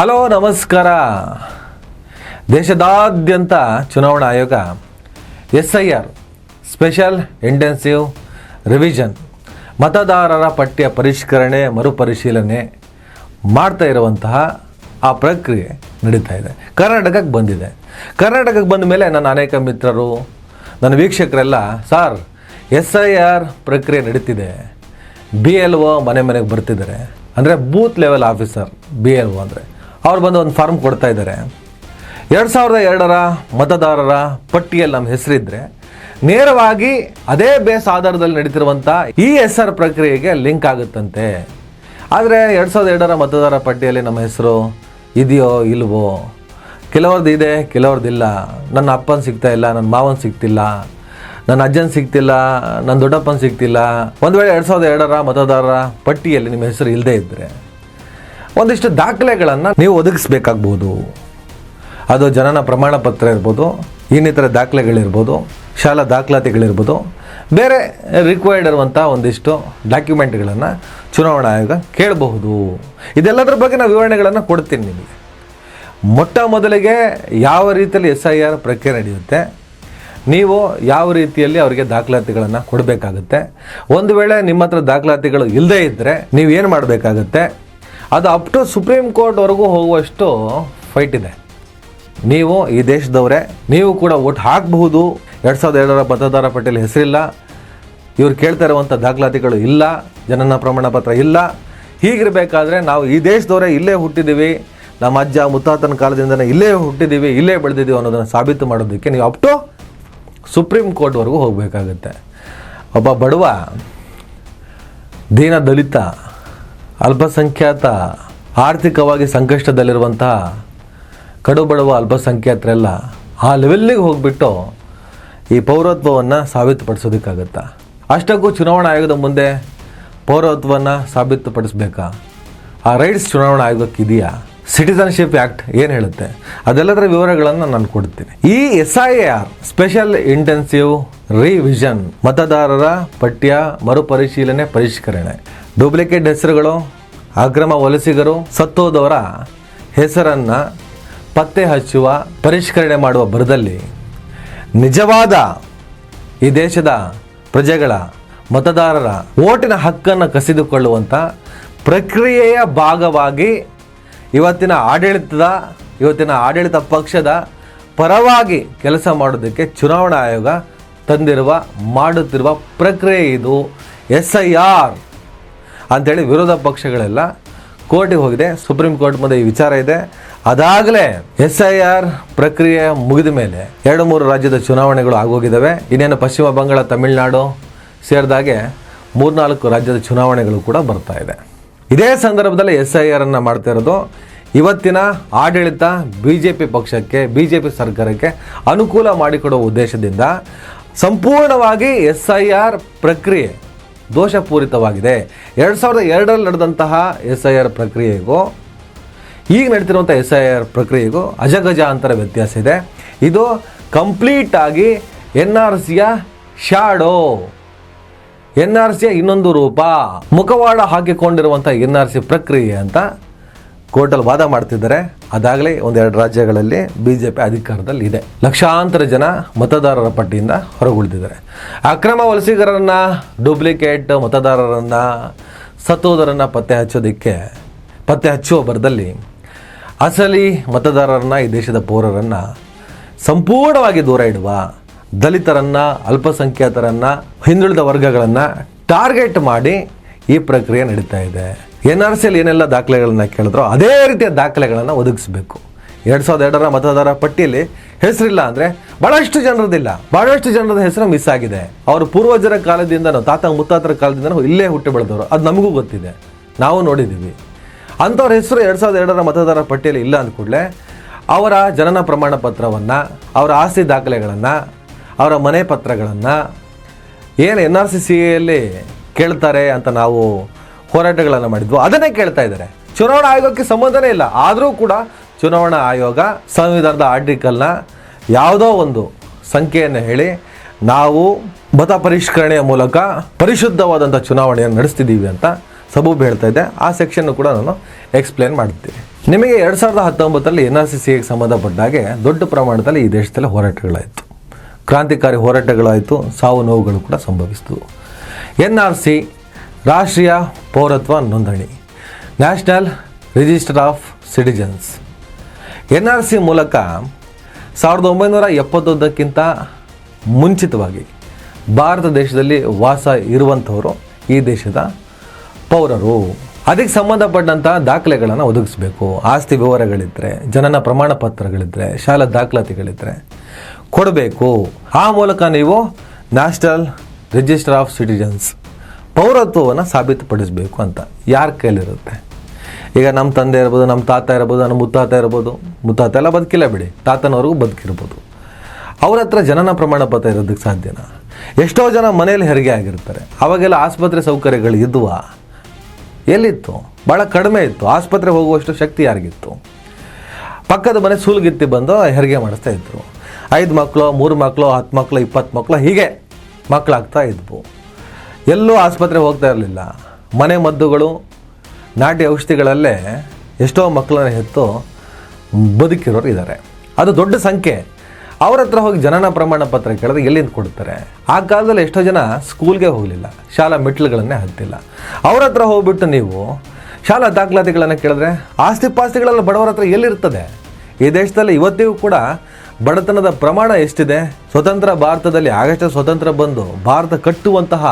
Hello ನಮಸ್ಕಾರ. ದೇಶದಾದ್ಯಂತ ಚುನಾವಣಾ ಆಯೋಗ SIR ಸ್ಪೆಷಲ್ ಇಂಟೆನ್ಸಿವ್ ರಿವಿಷನ್ ಮತದಾರರ ಪಟ್ಟಿಯ ಪರಿಷ್ಕರಣೆ ಮರುಪರಿಶೀಲನೆ ಮಾಡ್ತಾ ಇರುವಂತಹ ಆ ಪ್ರಕ್ರಿಯೆ ನಡೀತಾ ಇದೆ. ಕರ್ನಾಟಕಕ್ಕೆ ಬಂದಿದೆ. ಕರ್ನಾಟಕಕ್ಕೆ ಬಂದ ಮೇಲೆ ನನ್ನ ಅನೇಕ ಮಿತ್ರರು, ನನ್ನ ವೀಕ್ಷಕರೆಲ್ಲ, ಸರ್ SIR ಪ್ರಕ್ರಿಯೆ ನಡೀತಿದೆ, BLO ಮನೆಗೆ ಬರ್ತಿದ್ದಾರೆ, ಅಂದರೆ ಬೂತ್ ಲೆವೆಲ್ ಆಫೀಸರ್ BLO ಅಂದರೆ ಅವ್ರು ಬಂದು ಒಂದು ಫಾರ್ಮ್ ಕೊಡ್ತಾ ಇದ್ದಾರೆ. 2002ರ ಮತದಾರರ ಪಟ್ಟಿಯಲ್ಲಿ ನಮ್ಮ ಹೆಸರಿದ್ದರೆ ನೇರವಾಗಿ ಅದೇ ಬೇಸ್ ಆಧಾರದಲ್ಲಿ ನಡೀತಿರುವಂಥ ಈ SR ಪ್ರಕ್ರಿಯೆಗೆ ಲಿಂಕ್ ಆಗುತ್ತಂತೆ. ಆದರೆ 2002ರ ಮತದಾರರ ಪಟ್ಟಿಯಲ್ಲಿ ನಮ್ಮ ಹೆಸರು ಇದೆಯೋ ಇಲ್ವೋ, ಕೆಲವ್ರದ್ದು ಇದೆ, ಕೆಲವ್ರದ್ದಿಲ್ಲ. ನನ್ನ ಅಪ್ಪನ ಸಿಗ್ತಾ ಇಲ್ಲ, ನನ್ನ ಮಾವನ ಸಿಗ್ತಿಲ್ಲ, ನನ್ನ ಅಜ್ಜನ ಸಿಗ್ತಿಲ್ಲ, ನನ್ನ ದೊಡ್ಡಪ್ಪನ ಸಿಗ್ತಿಲ್ಲ. ಒಂದು ವೇಳೆ 2002ರ ಮತದಾರರ ಪಟ್ಟಿಯಲ್ಲಿ ನಿಮ್ಮ ಹೆಸರು ಇಲ್ಲದೇ ಇದ್ದರೆ ಒಂದಿಷ್ಟು ದಾಖಲೆಗಳನ್ನು ನೀವು ಒದಗಿಸ್ಬೇಕಾಗ್ಬೋದು. ಅದು ಜನನ ಪ್ರಮಾಣ ಪತ್ರ ಇರ್ಬೋದು, ಇನ್ನಿತರ ದಾಖಲೆಗಳಿರ್ಬೋದು, ಶಾಲಾ ದಾಖಲಾತಿಗಳಿರ್ಬೋದು, ಬೇರೆ ರಿಕ್ವೈರ್ಡ್ ಇರುವಂಥ ಒಂದಿಷ್ಟು ಡಾಕ್ಯುಮೆಂಟ್ಗಳನ್ನು ಚುನಾವಣಾ ಆಯೋಗ ಕೇಳಬಹುದು. ಇದೆಲ್ಲದರ ಬಗ್ಗೆ ನಾನು ವಿವರಣೆಗಳನ್ನು ಕೊಡ್ತೀನಿ ನಿಮಗೆ. ಮೊಟ್ಟ ಮೊದಲಿಗೆ ಯಾವ ರೀತಿಯಲ್ಲಿ SIR ಪ್ರಕ್ರಿಯೆ ನಡೆಯುತ್ತೆ, ನೀವು ಯಾವ ರೀತಿಯಲ್ಲಿ ಅವರಿಗೆ ದಾಖಲಾತಿಗಳನ್ನು ಕೊಡಬೇಕಾಗುತ್ತೆ. ಒಂದು ವೇಳೆ ನಿಮ್ಮ ಹತ್ರ ದಾಖಲಾತಿಗಳು ಇಲ್ಲದೇ ಇದ್ದರೆ ನೀವು ಏನು ಮಾಡಬೇಕಾಗುತ್ತೆ, ಅದು ಅಪ್ ಟು ಸುಪ್ರೀಂ ಕೋರ್ಟ್ವರೆಗೂ ಹೋಗುವಷ್ಟು ಫೈಟ್ ಇದೆ. ನೀವು ಈ ದೇಶದವರೇ, ನೀವು ಕೂಡ ವೋಟ್ ಹಾಕಬಹುದು. 2002ರ ಮತದಾರ ಪಟ್ಟಿಯಲ್ಲಿ ಹೆಸರಿಲ್ಲ, ಇವ್ರು ಕೇಳ್ತಾ ಇರುವಂಥ ದಾಖಲಾತಿಗಳು ಇಲ್ಲ, ಜನನ ಪ್ರಮಾಣ ಪತ್ರ ಇಲ್ಲ. ಹೀಗಿರಬೇಕಾದ್ರೆ ನಾವು ಈ ದೇಶದವರೇ, ಇಲ್ಲೇ ಹುಟ್ಟಿದ್ದೀವಿ, ನಮ್ಮ ಅಜ್ಜ ಮುತ್ತಾತನ ಕಾಲದಿಂದನೇ ಇಲ್ಲೇ ಹುಟ್ಟಿದ್ದೀವಿ, ಇಲ್ಲೇ ಬೆಳೆದಿದ್ದೀವಿ ಅನ್ನೋದನ್ನು ಸಾಬೀತು ಮಾಡೋದಕ್ಕೆ ನೀವು ಅಪ್ ಟು ಸುಪ್ರೀಂ ಕೋರ್ಟ್ವರೆಗೂ ಹೋಗಬೇಕಾಗುತ್ತೆ. ಒಬ್ಬ ಬಡವ, ದೀನ ದಲಿತ, ಅಲ್ಪಸಂಖ್ಯಾತ, ಆರ್ಥಿಕವಾಗಿ ಸಂಕಷ್ಟದಲ್ಲಿರುವಂತಹ ಕಡು ಬಡವ ಅಲ್ಪಸಂಖ್ಯಾತರೆಲ್ಲ ಆ ಲೆವೆಲ್ಲಿಗೆ ಹೋಗಿಬಿಟ್ಟು ಈ ಪೌರತ್ವವನ್ನು ಸಾಬೀತುಪಡಿಸೋದಕ್ಕಾಗತ್ತಾ? ಅಷ್ಟಕ್ಕೂ ಚುನಾವಣಾ ಆಯೋಗದ ಮುಂದೆ ಪೌರತ್ವವನ್ನು ಸಾಬೀತುಪಡಿಸ್ಬೇಕಾ? ಆ ರೈಟ್ಸ್ ಚುನಾವಣಾ ಆಯೋಗಕ್ಕೆ ಇದೆಯಾ? ಸಿಟಿಸನ್ಶಿಪ್ ಆ್ಯಕ್ಟ್ ಏನು ಹೇಳುತ್ತೆ? ಅದೆಲ್ಲದರ ವಿವರಗಳನ್ನು ನಾನು ಕೊಡ್ತೀನಿ. ಈ SIR ಸ್ಪೆಷಲ್ ಇಂಟೆನ್ಸಿವ್ ರಿವಿಷನ್ ಮತದಾರರ ಪಟ್ಟಿಯ ಮರುಪರಿಶೀಲನೆ ಪರಿಷ್ಕರಣೆ, ಡೂಪ್ಲಿಕೇಟ್ ಹೆಸರುಗಳು, ಅಕ್ರಮ ವಲಸಿಗರು, ಸತ್ತೋದವರ ಹೆಸರನ್ನು ಪತ್ತೆ ಹಚ್ಚುವ, ಪರಿಷ್ಕರಣೆ ಮಾಡುವ ಭರದಲ್ಲಿ ನಿಜವಾದ ಈ ದೇಶದ ಪ್ರಜೆಗಳ ಮತದಾರರ ಓಟಿನ ಹಕ್ಕನ್ನು ಕಸಿದುಕೊಳ್ಳುವಂಥ ಪ್ರಕ್ರಿಯೆಯ ಭಾಗವಾಗಿ ಇವತ್ತಿನ ಆಡಳಿತ ಪಕ್ಷದ ಪರವಾಗಿ ಕೆಲಸ ಮಾಡೋದಕ್ಕೆ ಚುನಾವಣಾ ಆಯೋಗ ಮಾಡುತ್ತಿರುವ ಪ್ರಕ್ರಿಯೆ ಇದು SIR ಅಂಥೇಳಿ ವಿರೋಧ ಪಕ್ಷಗಳೆಲ್ಲ ಕೋರ್ಟಿಗೆ ಹೋಗಿದೆ. ಸುಪ್ರೀಂ ಕೋರ್ಟ್ ಮುಂದೆ ಈ ವಿಚಾರ ಇದೆ. ಅದಾಗಲೇ SIR ಪ್ರಕ್ರಿಯೆ ಮುಗಿದ ಮೇಲೆ 2-3 ರಾಜ್ಯದ ಚುನಾವಣೆಗಳು ಆಗೋಗಿದ್ದಾವೆ. ಇನ್ನೇನು ಪಶ್ಚಿಮ ಬಂಗಾಳ, ತಮಿಳುನಾಡು ಸೇರಿದಾಗೆ 3-4 ರಾಜ್ಯದ ಚುನಾವಣೆಗಳು ಕೂಡ ಬರ್ತಾ ಇದೆ. ಇದೇ ಸಂದರ್ಭದಲ್ಲಿ SIR ಅನ್ನು ಮಾಡ್ತಾ ಇರೋದು ಇವತ್ತಿನ ಆಡಳಿತ BJP ಪಕ್ಷಕ್ಕೆ, BJP ಸರ್ಕಾರಕ್ಕೆ ಅನುಕೂಲ ಮಾಡಿಕೊಡುವ ಉದ್ದೇಶದಿಂದ ಸಂಪೂರ್ಣವಾಗಿ SIR ಪ್ರಕ್ರಿಯೆ ದೋಷಪೂರಿತವಾಗಿದೆ. 2002ರಲ್ಲಿ ನಡೆದಂತಹ SIR ಪ್ರಕ್ರಿಯೆಗೂ ಈಗ ನಡೀತಿರುವಂಥ SIR ಪ್ರಕ್ರಿಯೆಗೂ ಅಜಗಜಾಂತರ ವ್ಯತ್ಯಾಸ ಇದೆ. ಇದು ಕಂಪ್ಲೀಟಾಗಿ NRCಯ ಶಾಡೋ, NRCಯ ಇನ್ನೊಂದು ರೂಪ, ಮುಖವಾಡ ಹಾಕಿಕೊಂಡಿರುವಂಥ NRC ಪ್ರಕ್ರಿಯೆ ಅಂತ ಕೋರ್ಟಲ್ಲಿ ವಾದ ಮಾಡ್ತಿದ್ದಾರೆ. ಅದಾಗಲೇ 1-2 ರಾಜ್ಯಗಳಲ್ಲಿ BJP ಅಧಿಕಾರದಲ್ಲಿ ಇದೆ. ಲಕ್ಷಾಂತರ ಜನ ಮತದಾರರ ಪಟ್ಟಿಯಿಂದ ಹೊರಗುಳಿದಿದ್ದಾರೆ. ಅಕ್ರಮ ವಲಸಿಗರನ್ನು, ಡೂಪ್ಲಿಕೇಟ್ ಮತದಾರರನ್ನು, ಸತ್ತೋದರನ್ನು ಪತ್ತೆ ಹಚ್ಚುವ ಭರದಲ್ಲಿ ಅಸಲಿ ಮತದಾರರನ್ನು, ಈ ದೇಶದ ಪೌರರನ್ನು ಸಂಪೂರ್ಣವಾಗಿ ದೂರ ಇಡುವ, ದಲಿತರನ್ನು, ಅಲ್ಪಸಂಖ್ಯಾತರನ್ನು, ಹಿಂದುಳಿದ ವರ್ಗಗಳನ್ನು ಟಾರ್ಗೆಟ್ ಮಾಡಿ ಈ ಪ್ರಕ್ರಿಯೆ ನಡೀತಾ ಇದೆ. NRCಯಲ್ಲಿ ಏನೆಲ್ಲ ದಾಖಲೆಗಳನ್ನು ಕೇಳಿದ್ರೋ ಅದೇ ರೀತಿಯ ದಾಖಲೆಗಳನ್ನು ಒದಗಿಸಬೇಕು. 2002ರ ಮತದಾರರ ಪಟ್ಟಿಯಲ್ಲಿ ಹೆಸರಿಲ್ಲ ಅಂದರೆ ಭಾಳಷ್ಟು ಜನರದ ಹೆಸರು ಮಿಸ್ ಆಗಿದೆ. ಅವರು ಪೂರ್ವಜರ ಕಾಲದಿಂದನೂ, ತಾತ ಮುತ್ತಾತರ ಕಾಲದಿಂದನೂ ಇಲ್ಲೇ ಹುಟ್ಟಿ ಬೆಳೆದವರು. ಅದು ನಮಗೂ ಗೊತ್ತಿದೆ, ನಾವು ನೋಡಿದ್ದೀವಿ. ಅಂಥವ್ರ ಹೆಸರು 2002ರ ಮತದಾರರ ಪಟ್ಟಿಯಲ್ಲಿ ಇಲ್ಲ ಅಂದ ಕೂಡಲೇ ಅವರ ಜನನ ಪ್ರಮಾಣ ಪತ್ರವನ್ನು, ಅವರ ಆಸ್ತಿ ದಾಖಲೆಗಳನ್ನು, ಅವರ ಮನೆ ಪತ್ರಗಳನ್ನು ಏನು NRCಯಲ್ಲಿ ಕೇಳ್ತಾರೆ ಅಂತ ನಾವು ಹೋರಾಟಗಳನ್ನು ಮಾಡಿದ್ವು, ಅದನ್ನೇ ಕೇಳ್ತಾ ಇದ್ದಾರೆ. ಚುನಾವಣಾ ಆಯೋಗಕ್ಕೆ ಸಂಬಂಧನೇ ಇಲ್ಲ. ಆದರೂ ಕೂಡ ಚುನಾವಣಾ ಆಯೋಗ ಸಂವಿಧಾನದ ಆರ್ಟಿಕಲ್ನ ಯಾವುದೋ ಒಂದು ಸಂಖ್ಯೆಯನ್ನು ಹೇಳಿ ನಾವು ಮತ ಪರಿಷ್ಕರಣೆಯ ಮೂಲಕ ಪರಿಶುದ್ಧವಾದಂಥ ಚುನಾವಣೆಯನ್ನು ನಡೆಸ್ತಿದ್ದೀವಿ ಅಂತ ಸಬೂಬು ಹೇಳ್ತಾ ಇದೆ. ಆ ಸೆಕ್ಷನ್ನು ಕೂಡ ನಾನು ಎಕ್ಸ್ಪ್ಲೇನ್ ಮಾಡ್ತೀನಿ. ನಿಮಗೆ 2019 NRC ಸಿಎಗೆ ಸಂಬಂಧಪಟ್ಟ ಹಾಗೆ ದೊಡ್ಡ ಪ್ರಮಾಣದಲ್ಲಿ ಈ ದೇಶದಲ್ಲಿ ಹೋರಾಟಗಳಾಯಿತು, ಕ್ರಾಂತಿಕಾರಿ ಹೋರಾಟಗಳಾಯಿತು, ಸಾವು ನೋವುಗಳು ಕೂಡ ಸಂಭವಿಸಿತು. NRC ರಾಷ್ಟ್ರೀಯ ಪೌರತ್ವ ನೋಂದಣಿ, national register of citizens. NRC ಮೂಲಕ 1971ಕ್ಕಿಂತ ಮುಂಚಿತವಾಗಿ ಭಾರತ ದೇಶದಲ್ಲಿ ವಾಸ ಇರುವಂಥವರು ಈ ದೇಶದ ಪೌರರು. ಅದಕ್ಕೆ ಸಂಬಂಧಪಟ್ಟಂಥ ದಾಖಲೆಗಳನ್ನು ಒದಗಿಸಬೇಕು. ಆಸ್ತಿ ವಿವರಗಳಿದ್ದರೆ, ಜನನ ಪ್ರಮಾಣ ಪತ್ರಗಳಿದ್ದರೆ, ಶಾಲಾ ದಾಖಲಾತಿಗಳಿದ್ದರೆ ಕೊಡಬೇಕು. ಆ ಮೂಲಕ ನೀವು ನ್ಯಾಷನಲ್ ರಿಜಿಸ್ಟರ್ ಆಫ್ ಸಿಟಿಜನ್ಸ್ ಪೌರತ್ವವನ್ನು ಸಾಬೀತುಪಡಿಸಬೇಕು ಅಂತ ಯಾರ ಕೈಲಿರುತ್ತೆ. ಈಗ ನಮ್ಮ ತಂದೆ ಇರ್ಬೋದು, ನಮ್ಮ ತಾತ ಇರ್ಬೋದು, ನಮ್ಮ ಮುತ್ತಾತ ಇರ್ಬೋದು, ಮುತ್ತಾತ ಎಲ್ಲ ಬದುಕಿಲ್ಲ ಬಿಡಿ, ತಾತನವರೆಗೂ ಬದುಕಿರ್ಬೋದು. ಅವ್ರ ಹತ್ರ ಜನನ ಪ್ರಮಾಣ ಪತ್ರ ಇರೋದಕ್ಕೆ ಸಾಧ್ಯನಾ? ಎಷ್ಟೋ ಜನ ಮನೆಯಲ್ಲಿ ಹೆರಿಗೆ ಆಗಿರ್ತಾರೆ. ಅವಾಗೆಲ್ಲ ಆಸ್ಪತ್ರೆ ಸೌಕರ್ಯಗಳು ಇದ್ವಾ? ಎಲ್ಲಿತ್ತು? ಭಾಳ ಕಡಿಮೆ ಇತ್ತು. ಆಸ್ಪತ್ರೆ ಹೋಗುವಷ್ಟು ಶಕ್ತಿ ಯಾರಿಗಿತ್ತು? ಪಕ್ಕದ ಮನೆ ಸೂಲ್ಗಿತ್ತಿ ಬಂದು ಹೆರಿಗೆ ಮಾಡಿಸ್ತಾ ಇದ್ರು. 5 ಮಕ್ಕಳು, 3 ಮಕ್ಕಳು, 10 ಮಕ್ಕಳು, 20 ಮಕ್ಕಳು, ಹೀಗೆ ಮಕ್ಕಳಾಗ್ತಾ ಇದ್ವು. ಎಲ್ಲೂ ಆಸ್ಪತ್ರೆ ಹೋಗ್ತಾ ಇರಲಿಲ್ಲ. ಮನೆ ಮದ್ದುಗಳು, ನಾಟಿ ಔಷಧಿಗಳಲ್ಲೇ ಎಷ್ಟೋ ಮಕ್ಕಳನ್ನ ಹೆತ್ತು ಬದುಕಿರೋರು ಇದ್ದಾರೆ. ಅದು ದೊಡ್ಡ ಸಂಖ್ಯೆ. ಅವ್ರ ಹತ್ರ ಹೋಗಿ ಜನನ ಪ್ರಮಾಣ ಪತ್ರ ಕೇಳಿದ್ರೆ ಎಲ್ಲಿಂದ ಕೊಡ್ತಾರೆ? ಆ ಕಾಲದಲ್ಲಿ ಎಷ್ಟೋ ಜನ ಸ್ಕೂಲ್ಗೆ ಹೋಗಲಿಲ್ಲ, ಶಾಲಾ ಮೆಟ್ಲುಗಳನ್ನೇ ಹತ್ತಿಲ್ಲ. ಅವ್ರ ಹತ್ರ ಹೋಗ್ಬಿಟ್ಟು ನೀವು ಶಾಲಾ ದಾಖಲಾತಿಗಳನ್ನು ಕೇಳಿದ್ರೆ ಆಸ್ತಿ ಪಾಸ್ತಿಗಳೆಲ್ಲ ಬಡವರ ಹತ್ರ ಎಲ್ಲಿರ್ತದೆ? ಈ ದೇಶದಲ್ಲಿ ಇವತ್ತಿಗೂ ಕೂಡ ಬಡತನದ ಪ್ರಮಾಣ ಎಷ್ಟಿದೆ? ಸ್ವತಂತ್ರ ಭಾರತದಲ್ಲಿ ಆಗಷ್ಟೇ ಸ್ವತಂತ್ರ ಬಂದು ಭಾರತ ಕಟ್ಟುವಂತಹ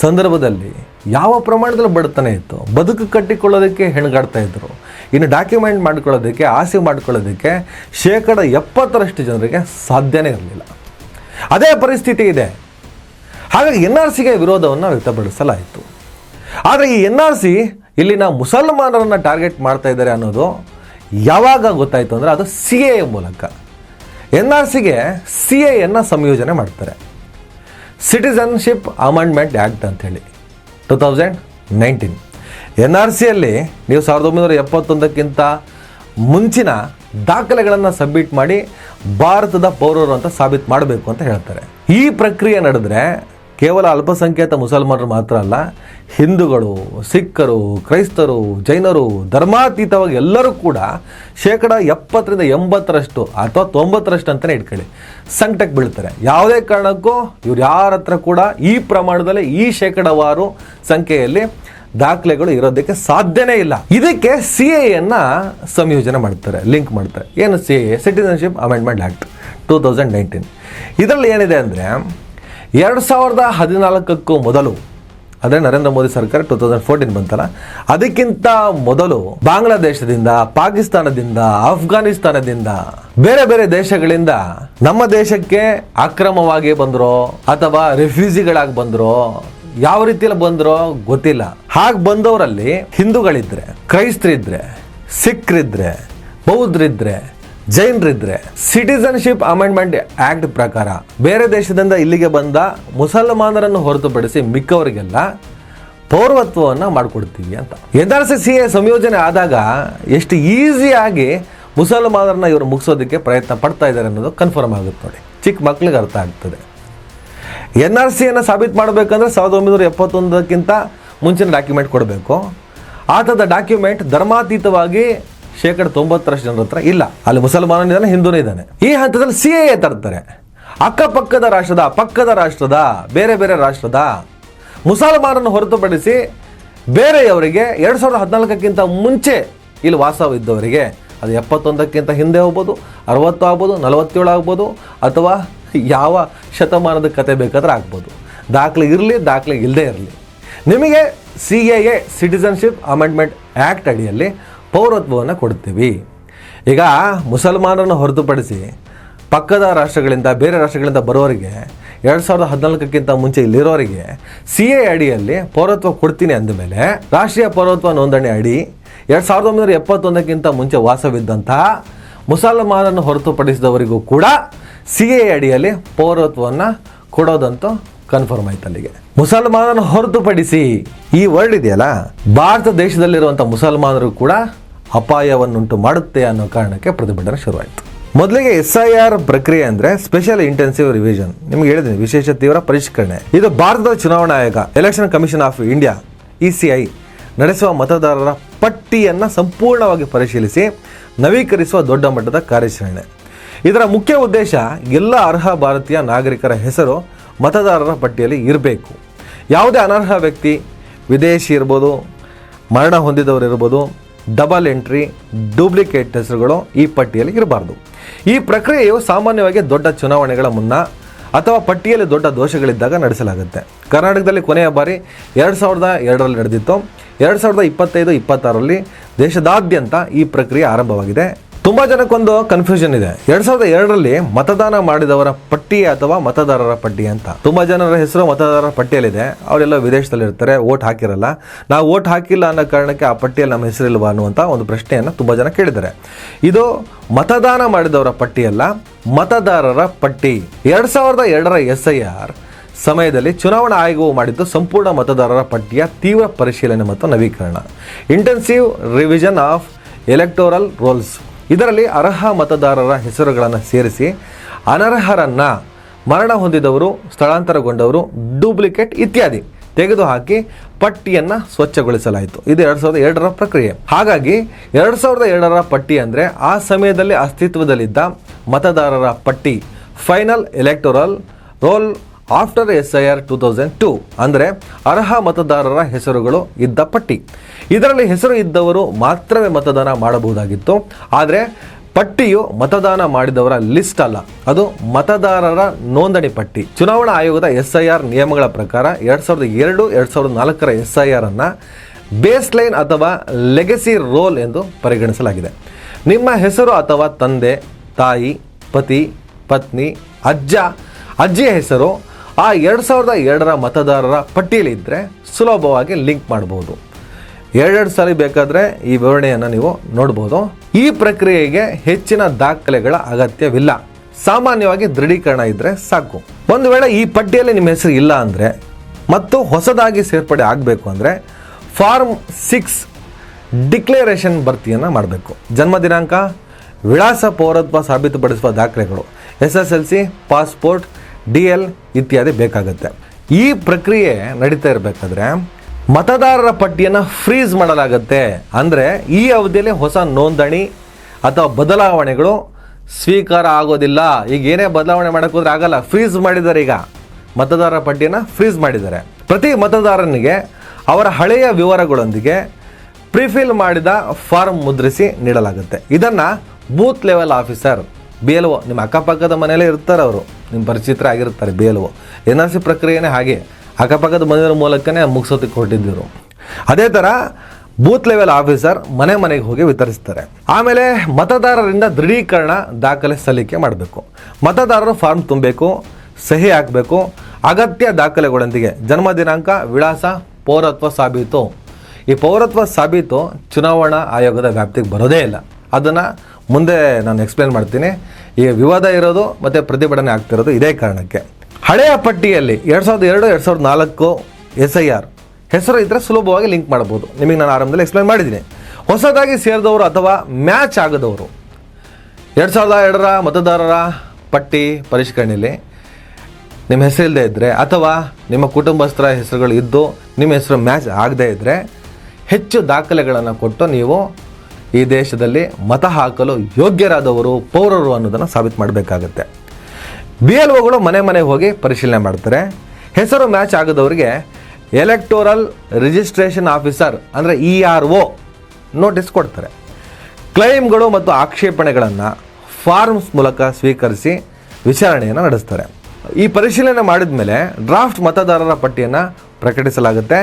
ಸಂದರ್ಭದಲ್ಲಿ ಯಾವ ಪ್ರಮಾಣದಲ್ಲಿ ಬಡತನ ಇತ್ತು? ಬದುಕು ಕಟ್ಟಿಕೊಳ್ಳೋದಕ್ಕೆ ಹೆಣ್ಗಾಡ್ತಾ ಇದ್ರು. ಇನ್ನು ಡಾಕ್ಯುಮೆಂಟ್ ಮಾಡ್ಕೊಳ್ಳೋದಕ್ಕೆ, ಆಸೆ ಮಾಡ್ಕೊಳ್ಳೋದಕ್ಕೆ 70% ಜನರಿಗೆ ಸಾಧ್ಯನೇ ಇರಲಿಲ್ಲ. ಅದೇ ಪರಿಸ್ಥಿತಿ ಇದೆ. ಹಾಗಾಗಿ NRCಗೆ ವಿರೋಧವನ್ನು ವ್ಯಕ್ತಪಡಿಸಲಾಯಿತು. ಆದರೆ ಈ NRC ಇಲ್ಲಿನ ಮುಸಲ್ಮಾನರನ್ನು ಟಾರ್ಗೆಟ್ ಮಾಡ್ತಾ ಇದ್ದಾರೆ ಅನ್ನೋದು ಯಾವಾಗ ಗೊತ್ತಾಯಿತು ಅಂದರೆ ಅದು CAA ಮೂಲಕ. NRCಗೆ CAA ಸಂಯೋಜನೆ ಮಾಡ್ತಾರೆ. ಸಿಟಿಸನ್ಶಿಪ್ ಅಮೆಂಡ್ಮೆಂಟ್ ಆ್ಯಕ್ಟ್ ಅಂಥೇಳಿ 2019. NRCಯಲ್ಲಿ ನೀವು 1971ಕ್ಕಿಂತ ಮುಂಚಿನ ದಾಖಲೆಗಳನ್ನು ಸಬ್ಮಿಟ್ ಮಾಡಿ ಭಾರತದ ಪೌರರು ಅಂತ ಸಾಬೀತು ಮಾಡಬೇಕು ಅಂತ ಹೇಳ್ತಾರೆ. ಈ ಪ್ರಕ್ರಿಯೆ ನಡೆದರೆ ಕೇವಲ ಅಲ್ಪಸಂಖ್ಯಾತ ಮುಸಲ್ಮಾನರು ಮಾತ್ರ ಅಲ್ಲ, ಹಿಂದೂಗಳು, ಸಿಖ್ಖರು, ಕ್ರೈಸ್ತರು, ಜೈನರು, ಧರ್ಮಾತೀತವಾಗಿ ಎಲ್ಲರೂ ಕೂಡ 70% 80% ಅಥವಾ 90% ಅಂತಲೇ ಇಟ್ಕೊಳ್ಳಿ ಸಂಕಟಕ್ಕೆ ಬೀಳ್ತಾರೆ. ಯಾವುದೇ ಕಾರಣಕ್ಕೂ ಇವ್ರು ಯಾರ ಹತ್ರ ಕೂಡ ಈ ಪ್ರಮಾಣದಲ್ಲಿ ಈ ಶೇಕಡಾವಾರು ಸಂಖ್ಯೆಯಲ್ಲಿ ದಾಖಲೆಗಳು ಇರೋದಕ್ಕೆ ಸಾಧ್ಯನೇ ಇಲ್ಲ. ಇದಕ್ಕೆ CAA ಸಂಯೋಜನೆ ಮಾಡ್ತಾರೆ, ಲಿಂಕ್ ಮಾಡ್ತಾರೆ. ಏನು CAA? Citizenship amendment act 2019. ಇದರಲ್ಲಿ ಏನಿದೆ ಅಂದರೆ 2014ಕ್ಕೂ ಮೊದಲು, ಅಂದರೆ ನರೇಂದ್ರ ಮೋದಿ ಸರ್ಕಾರ 2014 ಬಂತಲ್ಲ, ಅದಕ್ಕಿಂತ ಮೊದಲು ಬಾಂಗ್ಲಾದೇಶದಿಂದ, ಪಾಕಿಸ್ತಾನದಿಂದ, ಅಫ್ಘಾನಿಸ್ತಾನದಿಂದ, ಬೇರೆ ಬೇರೆ ದೇಶಗಳಿಂದ ನಮ್ಮ ದೇಶಕ್ಕೆ ಅಕ್ರಮವಾಗಿ ಬಂದರೋ ಅಥವಾ ರೆಫ್ಯೂಜಿಗಳಾಗಿ ಬಂದರೋ, ಯಾವ ರೀತಿಯಲ್ಲಿ ಬಂದರೋ ಗೊತ್ತಿಲ್ಲ. ಹಾಗೆ ಬಂದವರಲ್ಲಿ ಹಿಂದೂಗಳಿದ್ರೆ, ಕ್ರೈಸ್ತರಿದ್ರೆ, ಸಿಖ್ರಿದ್ರೆ, ಬೌದ್ಧರಿದ್ರೆ, ಜೈನರಿದ್ರೆ, ಸಿಟಿಸನ್ಶಿಪ್ ಅಮೆಂಡ್ಮೆಂಟ್ ಆ್ಯಕ್ಟ್ ಪ್ರಕಾರ ಬೇರೆ ದೇಶದಿಂದ ಇಲ್ಲಿಗೆ ಬಂದ ಮುಸಲ್ಮಾನರನ್ನು ಹೊರತುಪಡಿಸಿ ಮಿಕ್ಕವರಿಗೆಲ್ಲ ಪೌರತ್ವವನ್ನು ಮಾಡಿಕೊಡ್ತೀವಿ ಅಂತ. NRC CAA ಸಂಯೋಜನೆ ಆದಾಗ ಎಷ್ಟು ಈಸಿಯಾಗಿ ಮುಸಲ್ಮಾನರನ್ನ ಇವರು ಮುಗಿಸೋದಕ್ಕೆ ಪ್ರಯತ್ನ ಪಡ್ತಾ ಇದ್ದಾರೆ ಅನ್ನೋದು ಕನ್ಫರ್ಮ್ ಆಗುತ್ತೆ ನೋಡಿ. ಚಿಕ್ಕ ಮಕ್ಳಿಗೆ ಅರ್ಥ ಆಗ್ತದೆ. NRCಯನ್ನು ಸಾಬೀತು ಮಾಡಬೇಕಂದ್ರೆ 1971ಕ್ಕಿಂತ ಮುಂಚಿನ ಡಾಕ್ಯುಮೆಂಟ್ ಕೊಡಬೇಕು. ಆತದ ಡಾಕ್ಯುಮೆಂಟ್ ಧರ್ಮಾತೀತವಾಗಿ 90% ಜನರ ಹತ್ರ ಇಲ್ಲ. ಅಲ್ಲಿ ಮುಸಲ್ಮಾನನಿದ್ದಾನೆ, ಹಿಂದೂನೇ ಇದ್ದಾನೆ. ಈ ಹಂತದಲ್ಲಿ CAA ತರ್ತಾರೆ. ಅಕ್ಕಪಕ್ಕದ ರಾಷ್ಟ್ರದ, ಪಕ್ಕದ ರಾಷ್ಟ್ರದ, ಬೇರೆ ಬೇರೆ ರಾಷ್ಟ್ರದ ಮುಸಲ್ಮಾನರನ್ನು ಹೊರತುಪಡಿಸಿ ಬೇರೆಯವರಿಗೆ 2014ಕ್ಕಿಂತ ಮುಂಚೆ ಇಲ್ಲಿ ವಾಸವಿದ್ದವರಿಗೆ, ಅದು 71ಕ್ಕಿಂತ ಹಿಂದೆ ಹೋಗ್ಬೋದು, 60 ಆಗ್ಬೋದು, 47 ಆಗ್ಬೋದು, ಅಥವಾ ಯಾವ ಶತಮಾನದ ಕತೆ ಬೇಕಾದ್ರೆ ಆಗ್ಬೋದು. ದಾಖಲೆ ಇರಲಿ, ದಾಖಲೆ ಇಲ್ಲದೇ ಇರಲಿ, ನಿಮಗೆ CAA ಸಿಟಿಸನ್ಶಿಪ್ ಅಮೆಂಡ್ಮೆಂಟ್ ಆ್ಯಕ್ಟ್ ಅಡಿಯಲ್ಲಿ ಪೌರತ್ವವನ್ನು ಕೊಡ್ತೀವಿ. ಈಗ ಮುಸಲ್ಮಾನರನ್ನು ಹೊರತುಪಡಿಸಿ ಪಕ್ಕದ ರಾಷ್ಟ್ರಗಳಿಂದ, ಬೇರೆ ರಾಷ್ಟ್ರಗಳಿಂದ ಬರೋರಿಗೆ, 2014ಕ್ಕಿಂತ ಮುಂಚೆ ಇಲ್ಲಿರೋರಿಗೆ CAA ಅಡಿಯಲ್ಲಿ ಪೌರತ್ವ ಕೊಡ್ತೀನಿ ಅಂದಮೇಲೆ ರಾಷ್ಟ್ರೀಯ ಪೌರತ್ವ ನೋಂದಣಿ ಅಡಿ 1971ಕ್ಕಿಂತ ಮುಂಚೆ ವಾಸವಿದ್ದಂತಹ ಮುಸಲ್ಮಾನರನ್ನು ಹೊರತುಪಡಿಸಿದವರಿಗೂ ಕೂಡ CAA ಅಡಿಯಲ್ಲಿ ಪೌರತ್ವವನ್ನು ಕೊಡೋದಂತೂ ಕನ್ಫರ್ಮ್ ಆಯ್ತು. ಅಲ್ಲಿಗೆ ಮುಸಲ್ಮಾನರನ್ನು ಹೊರತುಪಡಿಸಿ ಈ ವರ್ಡ್ ಇದೆಯಲ್ಲ, ಭಾರತ ದೇಶದಲ್ಲಿರುವಂಥ ಮುಸಲ್ಮಾನರು ಕೂಡ ಅಪಾಯವನ್ನುಂಟು ಮಾಡುತ್ತೆ ಅನ್ನೋ ಕಾರಣಕ್ಕೆ ಪ್ರತಿಭಟನೆ ಶುರುವಾಯಿತು. ಮೊದಲಿಗೆ SIR ಪ್ರಕ್ರಿಯೆ ಅಂದರೆ ಸ್ಪೆಷಲ್ ಇಂಟೆನ್ಸಿವ್ ರಿವಿಷನ್. ನಿಮ್ಗೆ ಹೇಳಿದ್ದೀನಿ, ವಿಶೇಷ ತೀವ್ರ ಪರಿಷ್ಕರಣೆ. ಇದು ಭಾರತದ ಚುನಾವಣಾ ಆಯೋಗ, election commission of India ECI ನಡೆಸುವ ಮತದಾರರ ಪಟ್ಟಿಯನ್ನು ಸಂಪೂರ್ಣವಾಗಿ ಪರಿಶೀಲಿಸಿ ನವೀಕರಿಸುವ ದೊಡ್ಡ ಮಟ್ಟದ ಕಾರ್ಯಾಚರಣೆ. ಇದರ ಮುಖ್ಯ ಉದ್ದೇಶ ಎಲ್ಲ ಅರ್ಹ ಭಾರತೀಯ ನಾಗರಿಕರ ಹೆಸರು ಮತದಾರರ ಪಟ್ಟಿಯಲ್ಲಿ ಇರಬೇಕು. ಯಾವುದೇ ಅನರ್ಹ ವ್ಯಕ್ತಿ, ವಿದೇಶಿ ಇರ್ಬೋದು, ಮರಣ ಹೊಂದಿದವರು ಇರ್ಬೋದು, ಡಬಲ್ ಎಂಟ್ರಿ, ಡೂಪ್ಲಿಕೇಟ್ ಹೆಸರುಗಳು ಈ ಪಟ್ಟಿಯಲ್ಲಿ ಇರಬಾರ್ದು. ಈ ಪ್ರಕ್ರಿಯೆಯು ಸಾಮಾನ್ಯವಾಗಿ ದೊಡ್ಡ ಚುನಾವಣೆಗಳ ಮುನ್ನ ಅಥವಾ ಪಟ್ಟಿಯಲ್ಲಿ ದೊಡ್ಡ ದೋಷಗಳಿದ್ದಾಗ ನಡೆಸಲಾಗುತ್ತೆ. ಕರ್ನಾಟಕದಲ್ಲಿ ಕೊನೆಯ ಬಾರಿ 2002ರಲ್ಲಿ ನಡೆದಿತ್ತು. 2025-26ರಲ್ಲಿ ದೇಶದಾದ್ಯಂತ ಈ ಪ್ರಕ್ರಿಯೆ ಆರಂಭವಾಗಿದೆ. ತುಂಬ ಜನಕ್ಕೊಂದು ಕನ್ಫ್ಯೂಷನ್ ಇದೆ. 2002ರಲ್ಲಿ ಮತದಾನ ಮಾಡಿದವರ ಪಟ್ಟಿ ಅಥವಾ ಮತದಾರರ ಪಟ್ಟಿ ಅಂತ. ತುಂಬ ಜನರ ಹೆಸರು ಮತದಾರರ ಪಟ್ಟಿಯಲ್ಲಿದೆ, ಅವರೆಲ್ಲ ವಿದೇಶದಲ್ಲಿ ಇರ್ತಾರೆ, ವೋಟ್ ಹಾಕಿರಲ್ಲ. ನಾವು ವೋಟ್ ಹಾಕಿಲ್ಲ ಅನ್ನೋ ಕಾರಣಕ್ಕೆ ಆ ಪಟ್ಟಿಯಲ್ಲಿ ನಮ್ಮ ಹೆಸರಿಲ್ವಾ ಅನ್ನುವಂಥ ಒಂದು ಪ್ರಶ್ನೆಯನ್ನು ತುಂಬ ಜನ ಕೇಳಿದ್ದಾರೆ. ಇದು ಮತದಾನ ಮಾಡಿದವರ ಪಟ್ಟಿಯಲ್ಲ, ಮತದಾರರ ಪಟ್ಟಿ. 2002ರ SIR ಸಮಯದಲ್ಲಿ ಚುನಾವಣಾ ಆಯೋಗವು ಮಾಡಿದ್ದು ಸಂಪೂರ್ಣ ಮತದಾರರ ಪಟ್ಟಿಯ ತೀವ್ರ ಪರಿಶೀಲನೆ ಮತ್ತು ನವೀಕರಣ, intensive revision of electoral rolls. ಇದರಲ್ಲಿ ಅರ್ಹ ಮತದಾರರ ಹೆಸರುಗಳನ್ನು ಸೇರಿಸಿ ಅನರ್ಹರನ್ನು, ಮರಣ ಹೊಂದಿದವರು, ಸ್ಥಳಾಂತರಗೊಂಡವರು, ಡೂಪ್ಲಿಕೇಟ್ ಇತ್ಯಾದಿ ತೆಗೆದುಹಾಕಿ ಪಟ್ಟಿಯನ್ನು ಸ್ವಚ್ಛಗೊಳಿಸಲಾಯಿತು. ಇದು 2002ರ ಪ್ರಕ್ರಿಯೆ. ಹಾಗಾಗಿ 2002ರ ಪಟ್ಟಿ ಅಂದರೆ ಆ ಸಮಯದಲ್ಲಿ ಅಸ್ತಿತ್ವದಲ್ಲಿದ್ದ ಮತದಾರರ ಪಟ್ಟಿ, final electoral roll after SIR 2002 ಅಂದರೆ ಅರ್ಹ ಮತದಾರರ ಹೆಸರುಗಳು ಇದ್ದ ಪಟ್ಟಿ. ಇದರಲ್ಲಿ ಹೆಸರು ಇದ್ದವರು ಮಾತ್ರವೇ ಮತದಾನ ಮಾಡಬಹುದಾಗಿತ್ತು. ಆದರೆ ಪಟ್ಟಿಯು ಮತದಾನ ಮಾಡಿದವರ ಲಿಸ್ಟ್ ಅಲ್ಲ, ಅದು ಮತದಾರರ ನೋಂದಣಿ ಪಟ್ಟಿ. ಚುನಾವಣಾ ಆಯೋಗದ SIR ನಿಯಮಗಳ ಪ್ರಕಾರ 2002-2004ರ SIR ಅನ್ನು ಬೇಸ್ ಲೈನ್ ಅಥವಾ ಲೆಗಸಿ ರೋಲ್ ಎಂದು ಪರಿಗಣಿಸಲಾಗಿದೆ. ನಿಮ್ಮ ಹೆಸರು ಅಥವಾ ತಂದೆ, ತಾಯಿ, ಪತಿ, ಪತ್ನಿ, ಅಜ್ಜ, ಅಜ್ಜಿಯ ಹೆಸರು ಆ 2002ರ ಮತದಾರರ ಪಟ್ಟಿಯಲ್ಲಿ ಇದ್ದರೆ ಸುಲಭವಾಗಿ ಲಿಂಕ್ ಮಾಡಬಹುದು. 2 ಸಾರಿ ಬೇಕಾದರೆ ಈ ವಿವರಣೆಯನ್ನು ನೀವು ನೋಡ್ಬೋದು. ಈ ಪ್ರಕ್ರಿಯೆಗೆ ಹೆಚ್ಚಿನ ದಾಖಲೆಗಳ ಅಗತ್ಯವಿಲ್ಲ, ಸಾಮಾನ್ಯವಾಗಿ ದೃಢೀಕರಣ ಇದ್ದರೆ ಸಾಕು. ಒಂದು ವೇಳೆ ಈ ಪಟ್ಟಿಯಲ್ಲಿ ನಿಮ್ಮ ಹೆಸರು ಇಲ್ಲ ಅಂದರೆ ಮತ್ತು ಹೊಸದಾಗಿ ಸೇರ್ಪಡೆ ಆಗಬೇಕು ಅಂದರೆ ಫಾರ್ಮ್ 6 ಡಿಕ್ಲೇರೇಷನ್ ಭರ್ತಿಯನ್ನು ಮಾಡಬೇಕು. ಜನ್ಮ ದಿನಾಂಕ, ವಿಳಾಸ, ಪೌರತ್ವ ಸಾಬೀತುಪಡಿಸುವ ದಾಖಲೆಗಳು, SSLC, ಪಾಸ್ಪೋರ್ಟ್, DL ಇತ್ಯಾದಿ ಬೇಕಾಗುತ್ತೆ. ಈ ಪ್ರಕ್ರಿಯೆ ನಡೀತಾ ಇರಬೇಕಾದ್ರೆ ಮತದಾರರ ಪಟ್ಟಿಯನ್ನು ಫ್ರೀಸ್ ಮಾಡಲಾಗುತ್ತೆ. ಅಂದರೆ ಈ ಅವಧಿಯಲ್ಲಿ ಹೊಸ ನೋಂದಣಿ ಅಥವಾ ಬದಲಾವಣೆಗಳು ಸ್ವೀಕಾರ ಆಗೋದಿಲ್ಲ. ಈಗ ಏನೇ ಬದಲಾವಣೆ ಮಾಡೋಕ್ಕೆ ಹೋದ್ರೆ ಆಗಲ್ಲ, ಫ್ರೀಸ್ ಮಾಡಿದ್ದಾರೆ. ಈಗ ಮತದಾರರ ಪಟ್ಟಿಯನ್ನು ಫ್ರೀಸ್ ಮಾಡಿದ್ದಾರೆ. ಪ್ರತಿ ಮತದಾರನಿಗೆ ಅವರ ಹಳೆಯ ವಿವರಗಳೊಂದಿಗೆ ಪ್ರಿಫಿಲ್ ಮಾಡಿದ ಫಾರ್ಮ್ ಮುದ್ರಿಸಿ ನೀಡಲಾಗುತ್ತೆ. ಇದನ್ನು ಬೂತ್ ಲೆವೆಲ್ ಆಫೀಸರ್, BLO, ನಿಮ್ಮ ಅಕ್ಕಪಕ್ಕದ ಮನೆಯಲ್ಲೇ ಇರ್ತಾರೆ, ಅವರು ನಿಮ್ಮ ಪರಿಚಿತರ ಆಗಿರ್ತಾರೆ. BLO NRC ಪ್ರಕ್ರಿಯೆನೇ ಹಾಗೆ, ಅಕ್ಕಪಕ್ಕದ ಮನೆಯವರ ಮೂಲಕನೇ ಮುಗಿಸೋದಕ್ಕೆ ಹೊರಟಿದ್ದರು. ಅದೇ ಥರ ಬೂತ್ ಲೆವೆಲ್ ಆಫೀಸರ್ ಮನೆ ಮನೆಗೆ ಹೋಗಿ ವಿತರಿಸ್ತಾರೆ. ಆಮೇಲೆ ಮತದಾರರಿಂದ ದೃಢೀಕರಣ ದಾಖಲೆ ಸಲ್ಲಿಕೆ ಮಾಡಬೇಕು. ಮತದಾರರು ಫಾರ್ಮ್ ತುಂಬಬೇಕು, ಸಹಿ ಹಾಕಬೇಕು. ಅಗತ್ಯ ದಾಖಲೆಗಳೊಂದಿಗೆ ಜನ್ಮ ದಿನಾಂಕ, ವಿಳಾಸ, ಪೌರತ್ವ ಸಾಬೀತು. ಈ ಪೌರತ್ವ ಸಾಬೀತು ಚುನಾವಣಾ ಆಯೋಗದ ವ್ಯಾಪ್ತಿಗೆ ಬರೋದೇ ಇಲ್ಲ. ಅದನ್ನು ಮುಂದೆ ನಾನು ಎಕ್ಸ್ಪ್ಲೇನ್ ಮಾಡ್ತೀನಿ. ಈಗ ವಿವಾದ ಇರೋದು ಮತ್ತು ಪ್ರತಿಭಟನೆ ಆಗ್ತಿರೋದು ಇದೇ ಕಾರಣಕ್ಕೆ. ಹಳೆಯ ಪಟ್ಟಿಯಲ್ಲಿ 2002-2004 SIR ಹೆಸರು ಇದ್ದರೆ ಸುಲಭವಾಗಿ ಲಿಂಕ್ ಮಾಡ್ಬೋದು. ನಿಮಗೆ ನಾನು ಆರಂಭದಲ್ಲಿ ಎಕ್ಸ್ಪ್ಲೇನ್ ಮಾಡಿದ್ದೀನಿ. ಹೊಸದಾಗಿ ಸೇರಿದವರು ಅಥವಾ ಮ್ಯಾಚ್ ಆಗದವರು 2002ರ ಮತದಾರರ ಪಟ್ಟಿ ಪರಿಷ್ಕರಣೆಯಲ್ಲಿ ನಿಮ್ಮ ಹೆಸರಿಲ್ಲದೆ ಇದ್ದರೆ ಅಥವಾ ನಿಮ್ಮ ಕುಟುಂಬಸ್ಥರ ಹೆಸರುಗಳು ಇದ್ದು ನಿಮ್ಮ ಹೆಸರು ಮ್ಯಾಚ್ ಆಗದೇ ಇದ್ದರೆ ಹೆಚ್ಚು ದಾಖಲೆಗಳನ್ನು ಕೊಟ್ಟು ನೀವು ಈ ದೇಶದಲ್ಲಿ ಮತ ಹಾಕಲು ಯೋಗ್ಯರಾದವರು, ಪೌರರು ಅನ್ನೋದನ್ನು ಸಾಬೀತು ಮಾಡಬೇಕಾಗತ್ತೆ. BLOಗಳು ಮನೆ ಮನೆಗೆ ಹೋಗಿ ಪರಿಶೀಲನೆ ಮಾಡ್ತಾರೆ. ಹೆಸರು ಮ್ಯಾಚ್ ಆಗದವರಿಗೆ ಎಲೆಕ್ಟೋರಲ್ ರಿಜಿಸ್ಟ್ರೇಷನ್ ಆಫೀಸರ್ ಅಂದರೆ ERO ನೋಟಿಸ್ ಕೊಡ್ತಾರೆ. ಕ್ಲೈಮ್ಗಳು ಮತ್ತು ಆಕ್ಷೇಪಣೆಗಳನ್ನು ಫಾರ್ಮ್ಸ್ ಮೂಲಕ ಸ್ವೀಕರಿಸಿ ವಿಚಾರಣೆಯನ್ನು ನಡೆಸ್ತಾರೆ. ಈ ಪರಿಶೀಲನೆ ಮಾಡಿದ ಮೇಲೆ ಡ್ರಾಫ್ಟ್ ಮತದಾರರ ಪಟ್ಟಿಯನ್ನು ಪ್ರಕಟಿಸಲಾಗುತ್ತೆ.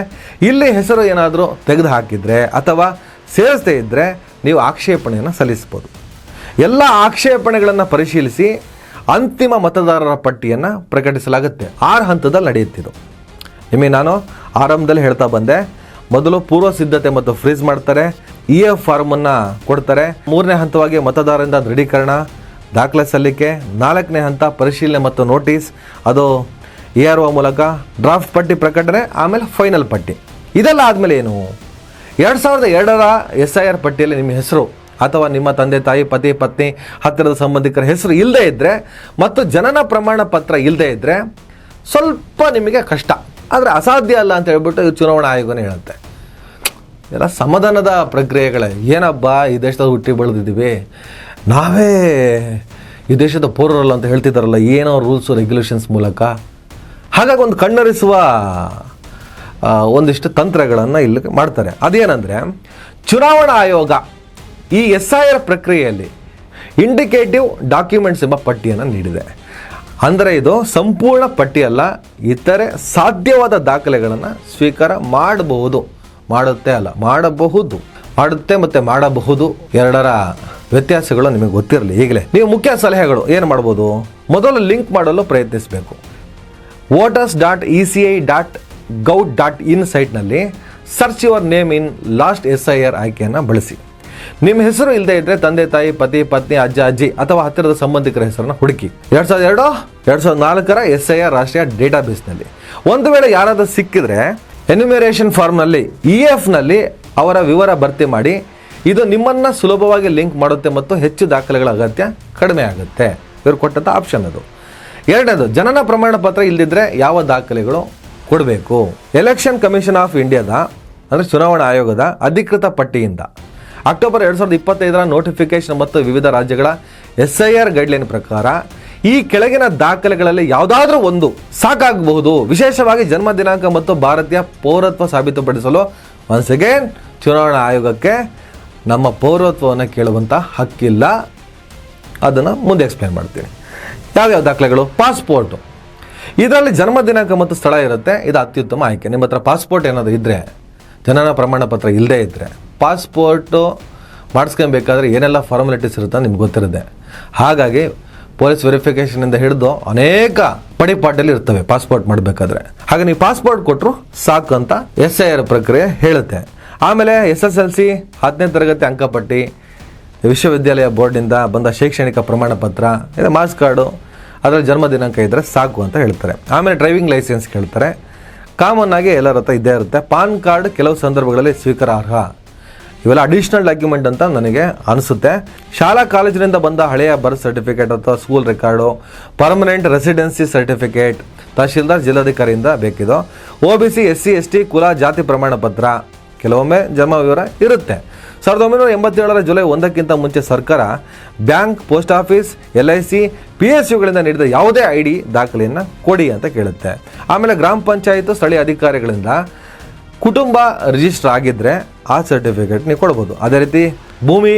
ಇಲ್ಲಿ ಹೆಸರು ಏನಾದರೂ ತೆಗೆದು ಹಾಕಿದರೆ ಅಥವಾ ಸೇರಿಸದೇ ಇದ್ದರೆ ನೀವು ಆಕ್ಷೇಪಣೆಯನ್ನು ಸಲ್ಲಿಸ್ಬೋದು. ಎಲ್ಲ ಆಕ್ಷೇಪಣೆಗಳನ್ನು ಪರಿಶೀಲಿಸಿ ಅಂತಿಮ ಮತದಾರರ ಪಟ್ಟಿಯನ್ನು ಪ್ರಕಟಿಸಲಾಗುತ್ತೆ. 6 ಹಂತದಲ್ಲಿ ನಡೆಯುತ್ತಿದ್ದು. ನಿಮಗೆ ನಾನು ಆರಂಭದಲ್ಲಿ ಹೇಳ್ತಾ ಬಂದೆ. ಮೊದಲು ಪೂರ್ವ ಸಿದ್ಧತೆ ಮತ್ತು ಫ್ರೀಸ್ ಮಾಡ್ತಾರೆ. EF ಫಾರ್ಮನ್ನು ಕೊಡ್ತಾರೆ. 3ನೇ ಹಂತವಾಗಿ ಮತದಾರರಿಂದ ದೃಢೀಕರಣ, ದಾಖಲೆ ಸಲ್ಲಿಕೆ. 4ನೇ ಹಂತ ಪರಿಶೀಲನೆ ಮತ್ತು ನೋಟಿಸ್, ಅದು ERO ಮೂಲಕ. ಡ್ರಾಫ್ಟ್ ಪಟ್ಟಿ ಪ್ರಕಟಣೆ, ಆಮೇಲೆ ಫೈನಲ್ ಪಟ್ಟಿ. ಇದೆಲ್ಲ ಆದಮೇಲೆ ಏನು, 2002ರ SIR ಪಟ್ಟಿಯಲ್ಲಿ ನಿಮ್ಮ ಹೆಸರು ಅಥವಾ ನಿಮ್ಮ ತಂದೆ ತಾಯಿ, ಪತಿ, ಪತ್ನಿ, ಹತ್ತಿರದ ಸಂಬಂಧಿಕರ ಹೆಸರು ಇಲ್ಲದೇ ಇದ್ದರೆ ಮತ್ತು ಜನನ ಪ್ರಮಾಣ ಪತ್ರ ಇಲ್ಲದೇ ಇದ್ದರೆ ಸ್ವಲ್ಪ ನಿಮಗೆ ಕಷ್ಟ. ಆದರೆ ಅಸಾಧ್ಯ ಅಲ್ಲ ಅಂತ ಹೇಳ್ಬಿಟ್ಟು ಚುನಾವಣಾ ಆಯೋಗನೇ ಹೇಳುತ್ತೆ. ಎಲ್ಲ ಸಮಾಧಾನದ ಪ್ರಕ್ರಿಯೆಗಳೇ. ಏನಬ್ಬ ಈ ದೇಶದ ಹುಟ್ಟಿ ಬೆಳೆದಿದ್ದೀವಿ, ನಾವೇ ಈ ದೇಶದ ಪೌರರಲ್ಲ ಅಂತ ಹೇಳ್ತಿದ್ದಾರಲ್ಲ, ಏನೋ ರೂಲ್ಸು ರೆಗ್ಯುಲೇಷನ್ಸ್ ಮೂಲಕ. ಹಾಗಾಗಿ ಒಂದು ಕಣ್ಣರಿಸುವ ಒಂದಿಷ್ಟು ತಂತ್ರಗಳನ್ನು ಇಲ್ಲಿ ಮಾಡ್ತಾರೆ. ಅದೇನೆಂದರೆ, ಚುನಾವಣಾ ಆಯೋಗ ಈ SIR ಪ್ರಕ್ರಿಯೆಯಲ್ಲಿ ಇಂಡಿಕೇಟಿವ್ ಡಾಕ್ಯುಮೆಂಟ್ಸ್ ಎಂಬ ಪಟ್ಟಿಯನ್ನು ನೀಡಿದೆ. ಅಂದರೆ ಇದು ಸಂಪೂರ್ಣ ಪಟ್ಟಿಯಲ್ಲ, ಇತರೆ ಸಾಧ್ಯವಾದ ದಾಖಲೆಗಳನ್ನು ಸ್ವೀಕಾರ ಮಾಡಬಹುದು. ಮಾಡುತ್ತೆ ಅಲ್ಲ, ಮಾಡಬಹುದು. ಮಾಡುತ್ತೆ ಮತ್ತು ಮಾಡಬಹುದು ಎರಡರ ವ್ಯತ್ಯಾಸಗಳು ನಿಮಗೆ ಗೊತ್ತಿರಲಿ. ಈಗಲೇ ನೀವು ಮುಖ್ಯ ಸಲಹೆಗಳು ಏನು ಮಾಡ್ಬೋದು? ಮೊದಲು ಲಿಂಕ್ ಮಾಡಲು ಪ್ರಯತ್ನಿಸಬೇಕು. voters.eci.gov.in ಸೈಟ್ನಲ್ಲಿ search your name in last SIR ಆಯ್ಕೆಯನ್ನು ಬಳಸಿ. ನಿಮ್ಮ ಹೆಸರು ಇಲ್ಲದೆ ಇದ್ದರೆ ತಂದೆ ತಾಯಿ, ಪತಿ, ಪತ್ನಿ, ಅಜ್ಜ, ಅಜ್ಜಿ ಅಥವಾ ಹತ್ತಿರದ ಸಂಬಂಧಿಕರ ಹೆಸರನ್ನು ಹುಡುಕಿ 2002-2004 SIR ರಾಷ್ಟ್ರೀಯ ಡೇಟಾಬೇಸ್ನಲ್ಲಿ. ಒಂದು ವೇಳೆ ಯಾರಾದರೂ ಸಿಕ್ಕಿದ್ರೆ ಎನ್ಯುಮರೇಷನ್ ಫಾರ್ಮ್ನಲ್ಲಿ EFನಲ್ಲಿ ಅವರ ವಿವರ ಭರ್ತಿ ಮಾಡಿ. ಇದು ನಿಮ್ಮನ್ನು ಸುಲಭವಾಗಿ ಲಿಂಕ್ ಮಾಡುತ್ತೆ ಮತ್ತು ಹೆಚ್ಚು ದಾಖಲೆಗಳ ಅಗತ್ಯ ಕಡಿಮೆ ಆಗುತ್ತೆ. ಇವರು ಕೊಟ್ಟಂಥ ಆಪ್ಷನ್ ಅದು. ಎರಡನೇದು, ಜನನ ಪ್ರಮಾಣ ಪತ್ರ ಇಲ್ಲದಿದ್ದರೆ ಯಾವ ದಾಖಲೆಗಳು ಕೊಡಬೇಕು? ಎಲೆಕ್ಷನ್ ಕಮಿಷನ್ ಆಫ್ ಇಂಡಿಯಾದ ಅಂದರೆ ಚುನಾವಣಾ ಆಯೋಗದ ಅಧಿಕೃತ ಪಟ್ಟಿಯಿಂದ ಅಕ್ಟೋಬರ್ 2025 ನೋಟಿಫಿಕೇಶನ್ ಮತ್ತು ವಿವಿಧ ರಾಜ್ಯಗಳ SIR ಗೈಡ್ಲೈನ್ ಪ್ರಕಾರ ಈ ಕೆಳಗಿನ ದಾಖಲೆಗಳಲ್ಲಿ ಯಾವುದಾದ್ರೂ ಒಂದು ಸಾಕಾಗಬಹುದು. ವಿಶೇಷವಾಗಿ ಜನ್ಮ ದಿನಾಂಕ ಮತ್ತು ಭಾರತೀಯ ಪೌರತ್ವ ಸಾಬೀತುಪಡಿಸಲು ಒನ್ಸ್ ಅಗೇನ್ ಚುನಾವಣಾ ಆಯೋಗಕ್ಕೆ ನಮ್ಮ ಪೌರತ್ವವನ್ನು ಕೇಳುವಂಥ ಹಕ್ಕಿಲ್ಲ. ಅದನ್ನು ಮುಂದೆ ಎಕ್ಸ್ಪ್ಲೇನ್ ಮಾಡ್ತೀನಿ. ಯಾವ್ಯಾವ ದಾಖಲೆಗಳು? ಪಾಸ್ಪೋರ್ಟು. ಇದರಲ್ಲಿ ಜನ್ಮ ದಿನಾಂಕ ಮತ್ತು ಸ್ಥಳ ಇರುತ್ತೆ. ಇದು ಅತ್ಯುತ್ತಮ ಆಯ್ಕೆ. ನಿಮ್ಮ ಹತ್ರ ಪಾಸ್ಪೋರ್ಟ್ ಏನಾದರೂ ಇದ್ದರೆ, ಜನನ ಪ್ರಮಾಣ ಪತ್ರ ಇಲ್ಲದೇ ಇದ್ದರೆ, ಪಾಸ್ಪೋರ್ಟು ಮಾಡಿಸ್ಕೊಬೇಕಾದ್ರೆ ಏನೆಲ್ಲ ಫಾರ್ಮಾಲಿಟೀಸ್ ಇರುತ್ತೆ ನಿಮ್ಗೆ ಗೊತ್ತಿರುತ್ತೆ. ಹಾಗಾಗಿ ಪೊಲೀಸ್ ವೆರಿಫಿಕೇಷನಿಂದ ಹಿಡಿದು ಅನೇಕ ಪಡಿಪಾಟಲ್ಲಿ ಇರ್ತವೆ ಪಾಸ್ಪೋರ್ಟ್ ಮಾಡಬೇಕಾದ್ರೆ. ಹಾಗೆ ನೀವು ಪಾಸ್ಪೋರ್ಟ್ ಕೊಟ್ಟರು ಸಾಕು ಅಂತ SIR ಪ್ರಕ್ರಿಯೆ ಹೇಳುತ್ತೆ. ಆಮೇಲೆ SSLC 10ನೇ ತರಗತಿ ಅಂಕಪಟ್ಟಿ, ವಿಶ್ವವಿದ್ಯಾಲಯ ಬೋರ್ಡಿಂದ ಬಂದ ಶೈಕ್ಷಣಿಕ ಪ್ರಮಾಣ ಪತ್ರ, ಇದು ಮಾರ್ಕ್ಸ್ ಕಾರ್ಡು, ಅದರಲ್ಲಿ ಜನ್ಮ ದಿನಾಂಕ ಇದ್ದರೆ ಸಾಕು ಅಂತ ಹೇಳ್ತಾರೆ. ಆಮೇಲೆ ಡ್ರೈವಿಂಗ್ ಲೈಸೆನ್ಸ್ ಕೇಳ್ತಾರೆ. ಕಾಮನ್ ಆಗಿ ಎಲ್ಲರ ಹತ್ರ ಇದ್ದೇ ಇರುತ್ತೆ. ಪಾನ್ ಕಾರ್ಡ್ ಕೆಲವು ಸಂದರ್ಭಗಳಲ್ಲಿ ಸ್ವೀಕಾರಾರ್ಹ. ಇವೆಲ್ಲ ಅಡಿಷ್ನಲ್ ಡಾಕ್ಯುಮೆಂಟ್ ಅಂತ ನನಗೆ ಅನಿಸುತ್ತೆ. ಶಾಲಾ ಕಾಲೇಜಿನಿಂದ ಬಂದ ಹಳೆಯ ಬರ್ತ್ ಸರ್ಟಿಫಿಕೇಟ್ ಅಥವಾ school record, permanent residency certificate ತಹಶೀಲ್ದಾರ್ ಜಿಲ್ಲಾಧಿಕಾರಿಯಿಂದ ಬೇಕಿದು. OBC SC ST ಕುಲ ಜಾತಿ ಪ್ರಮಾಣ ಪತ್ರ, ಕೆಲವೊಮ್ಮೆ ಜನ್ಮ ವಿವರ ಇರುತ್ತೆ. 1987 ಜುಲೈ 1 ಮುಂಚೆ ಸರ್ಕಾರ ಬ್ಯಾಂಕ್, ಪೋಸ್ಟ್ ಆಫೀಸ್, LIC, PSUಗಳಿಂದ ನೀಡಿದ ಯಾವುದೇ ID ದಾಖಲೆಯನ್ನು ಕೊಡಿ ಅಂತ ಕೇಳುತ್ತೆ. ಆಮೇಲೆ ಗ್ರಾಮ ಪಂಚಾಯತ್ ಸ್ಥಳೀಯ ಅಧಿಕಾರಿಗಳಿಂದ ಕುಟುಂಬ ರಿಜಿಸ್ಟರ್ ಆಗಿದ್ದರೆ ಆ ಸರ್ಟಿಫಿಕೇಟ್ ನೀವು ಕೊಡ್ಬೋದು. ಅದೇ ರೀತಿ ಭೂಮಿ,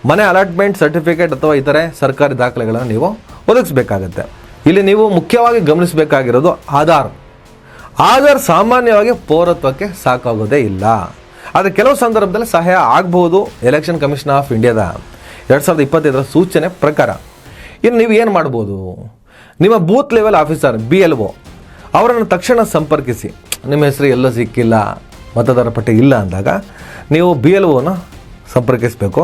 ಮನೆ ಅಲಾಟ್ಮೆಂಟ್ ಸರ್ಟಿಫಿಕೇಟ್ ಅಥವಾ ಇತರೆ ಸರ್ಕಾರಿ ದಾಖಲೆಗಳನ್ನು ನೀವು ಒದಗಿಸಬೇಕಾಗತ್ತೆ. ಇಲ್ಲಿ ನೀವು ಮುಖ್ಯವಾಗಿ ಗಮನಿಸಬೇಕಾಗಿರೋದು ಆಧಾರ್ ಸಾಮಾನ್ಯವಾಗಿ ಪೌರತ್ವಕ್ಕೆ ಸಾಕಾಗೋದೇ ಇಲ್ಲ. ಆದರೆ ಕೆಲವು ಸಂದರ್ಭದಲ್ಲಿ ಸಹಾಯ ಆಗಬಹುದು. ಎಲೆಕ್ಷನ್ ಕಮಿಷನ್ ಆಫ್ ಇಂಡಿಯಾದ 2025 ಸೂಚನೆ ಪ್ರಕಾರ. ಇನ್ನು ನೀವು ಏನು ಮಾಡ್ಬೋದು? ನಿಮ್ಮ ಬೂತ್ ಲೆವೆಲ್ ಆಫೀಸರ್ BLO ಅವರನ್ನು ತಕ್ಷಣ ಸಂಪರ್ಕಿಸಿ. ನಿಮ್ಮ ಹೆಸರು ಎಲ್ಲೂ ಸಿಕ್ಕಿಲ್ಲ, ಮತದಾರ ಪಟ್ಟಿ ಇಲ್ಲ ಅಂದಾಗ ನೀವು BLOನ ಸಂಪರ್ಕಿಸಬೇಕು.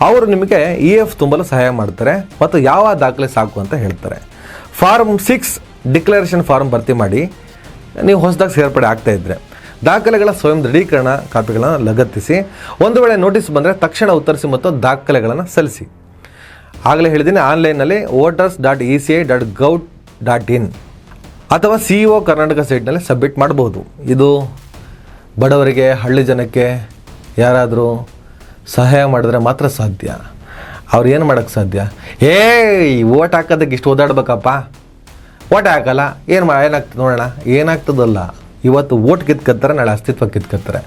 ಅವರು ನಿಮಗೆ EF ತುಂಬಲು ಸಹಾಯ ಮಾಡ್ತಾರೆ ಮತ್ತು ಯಾವ ದಾಖಲೆ ಸಾಕು ಅಂತ ಹೇಳ್ತಾರೆ. ಫಾರ್ಮ್ 6 ಡಿಕ್ಲರೇಷನ್ ಫಾರ್ಮ್ ಭರ್ತಿ ಮಾಡಿ. ನೀವು ಹೊಸದಾಗಿ ಸೇರ್ಪಡೆ ಆಗ್ತಾ ಇದ್ದರೆ ದಾಖಲೆಗಳ ಸ್ವಯಂ ದೃಢೀಕರಣ ಕಾಪಿಗಳನ್ನು ಲಗತ್ತಿಸಿ. ಒಂದು ವೇಳೆ ನೋಟಿಸ್ ಬಂದರೆ ತಕ್ಷಣ ಉತ್ತರಿಸಿ ಮತ್ತು ದಾಖಲೆಗಳನ್ನು ಸಲ್ಲಿಸಿ. ಆಗಲೇ ಹೇಳಿದ್ದೀನಿ, ಆನ್ಲೈನ್ನಲ್ಲಿ voters.eci.gov.in ಅಥವಾ CEO ಕರ್ನಾಟಕ ಸೈಟ್ನಲ್ಲಿ ಸಬ್ಮಿಟ್ ಮಾಡ್ಬೋದು. ಇದು ಬಡವರಿಗೆ, ಹಳ್ಳಿ ಜನಕ್ಕೆ ಯಾರಾದರೂ ಸಹಾಯ ಮಾಡಿದ್ರೆ ಮಾತ್ರ ಸಾಧ್ಯ. ಅವ್ರು ಏನು ಮಾಡೋಕ್ಕೆ ಸಾಧ್ಯ? ಓಟ್ ಹಾಕೋದಕ್ಕೆ ಇಷ್ಟು ಓದಾಡ್ಬೇಕಪ್ಪ, ಓಟ್ ಹಾಕಲ್ಲ, ಏನಾಗ್ತದೆ ನೋಡೋಣ, ಏನಾಗ್ತದಲ್ಲ. ಇವತ್ತು ಓಟ್ ಕಿತ್ಕೊತಾರೆ, ನಾಳೆ ಅಸ್ತಿತ್ವ ಕಿತ್ಕೊತಾರೆ.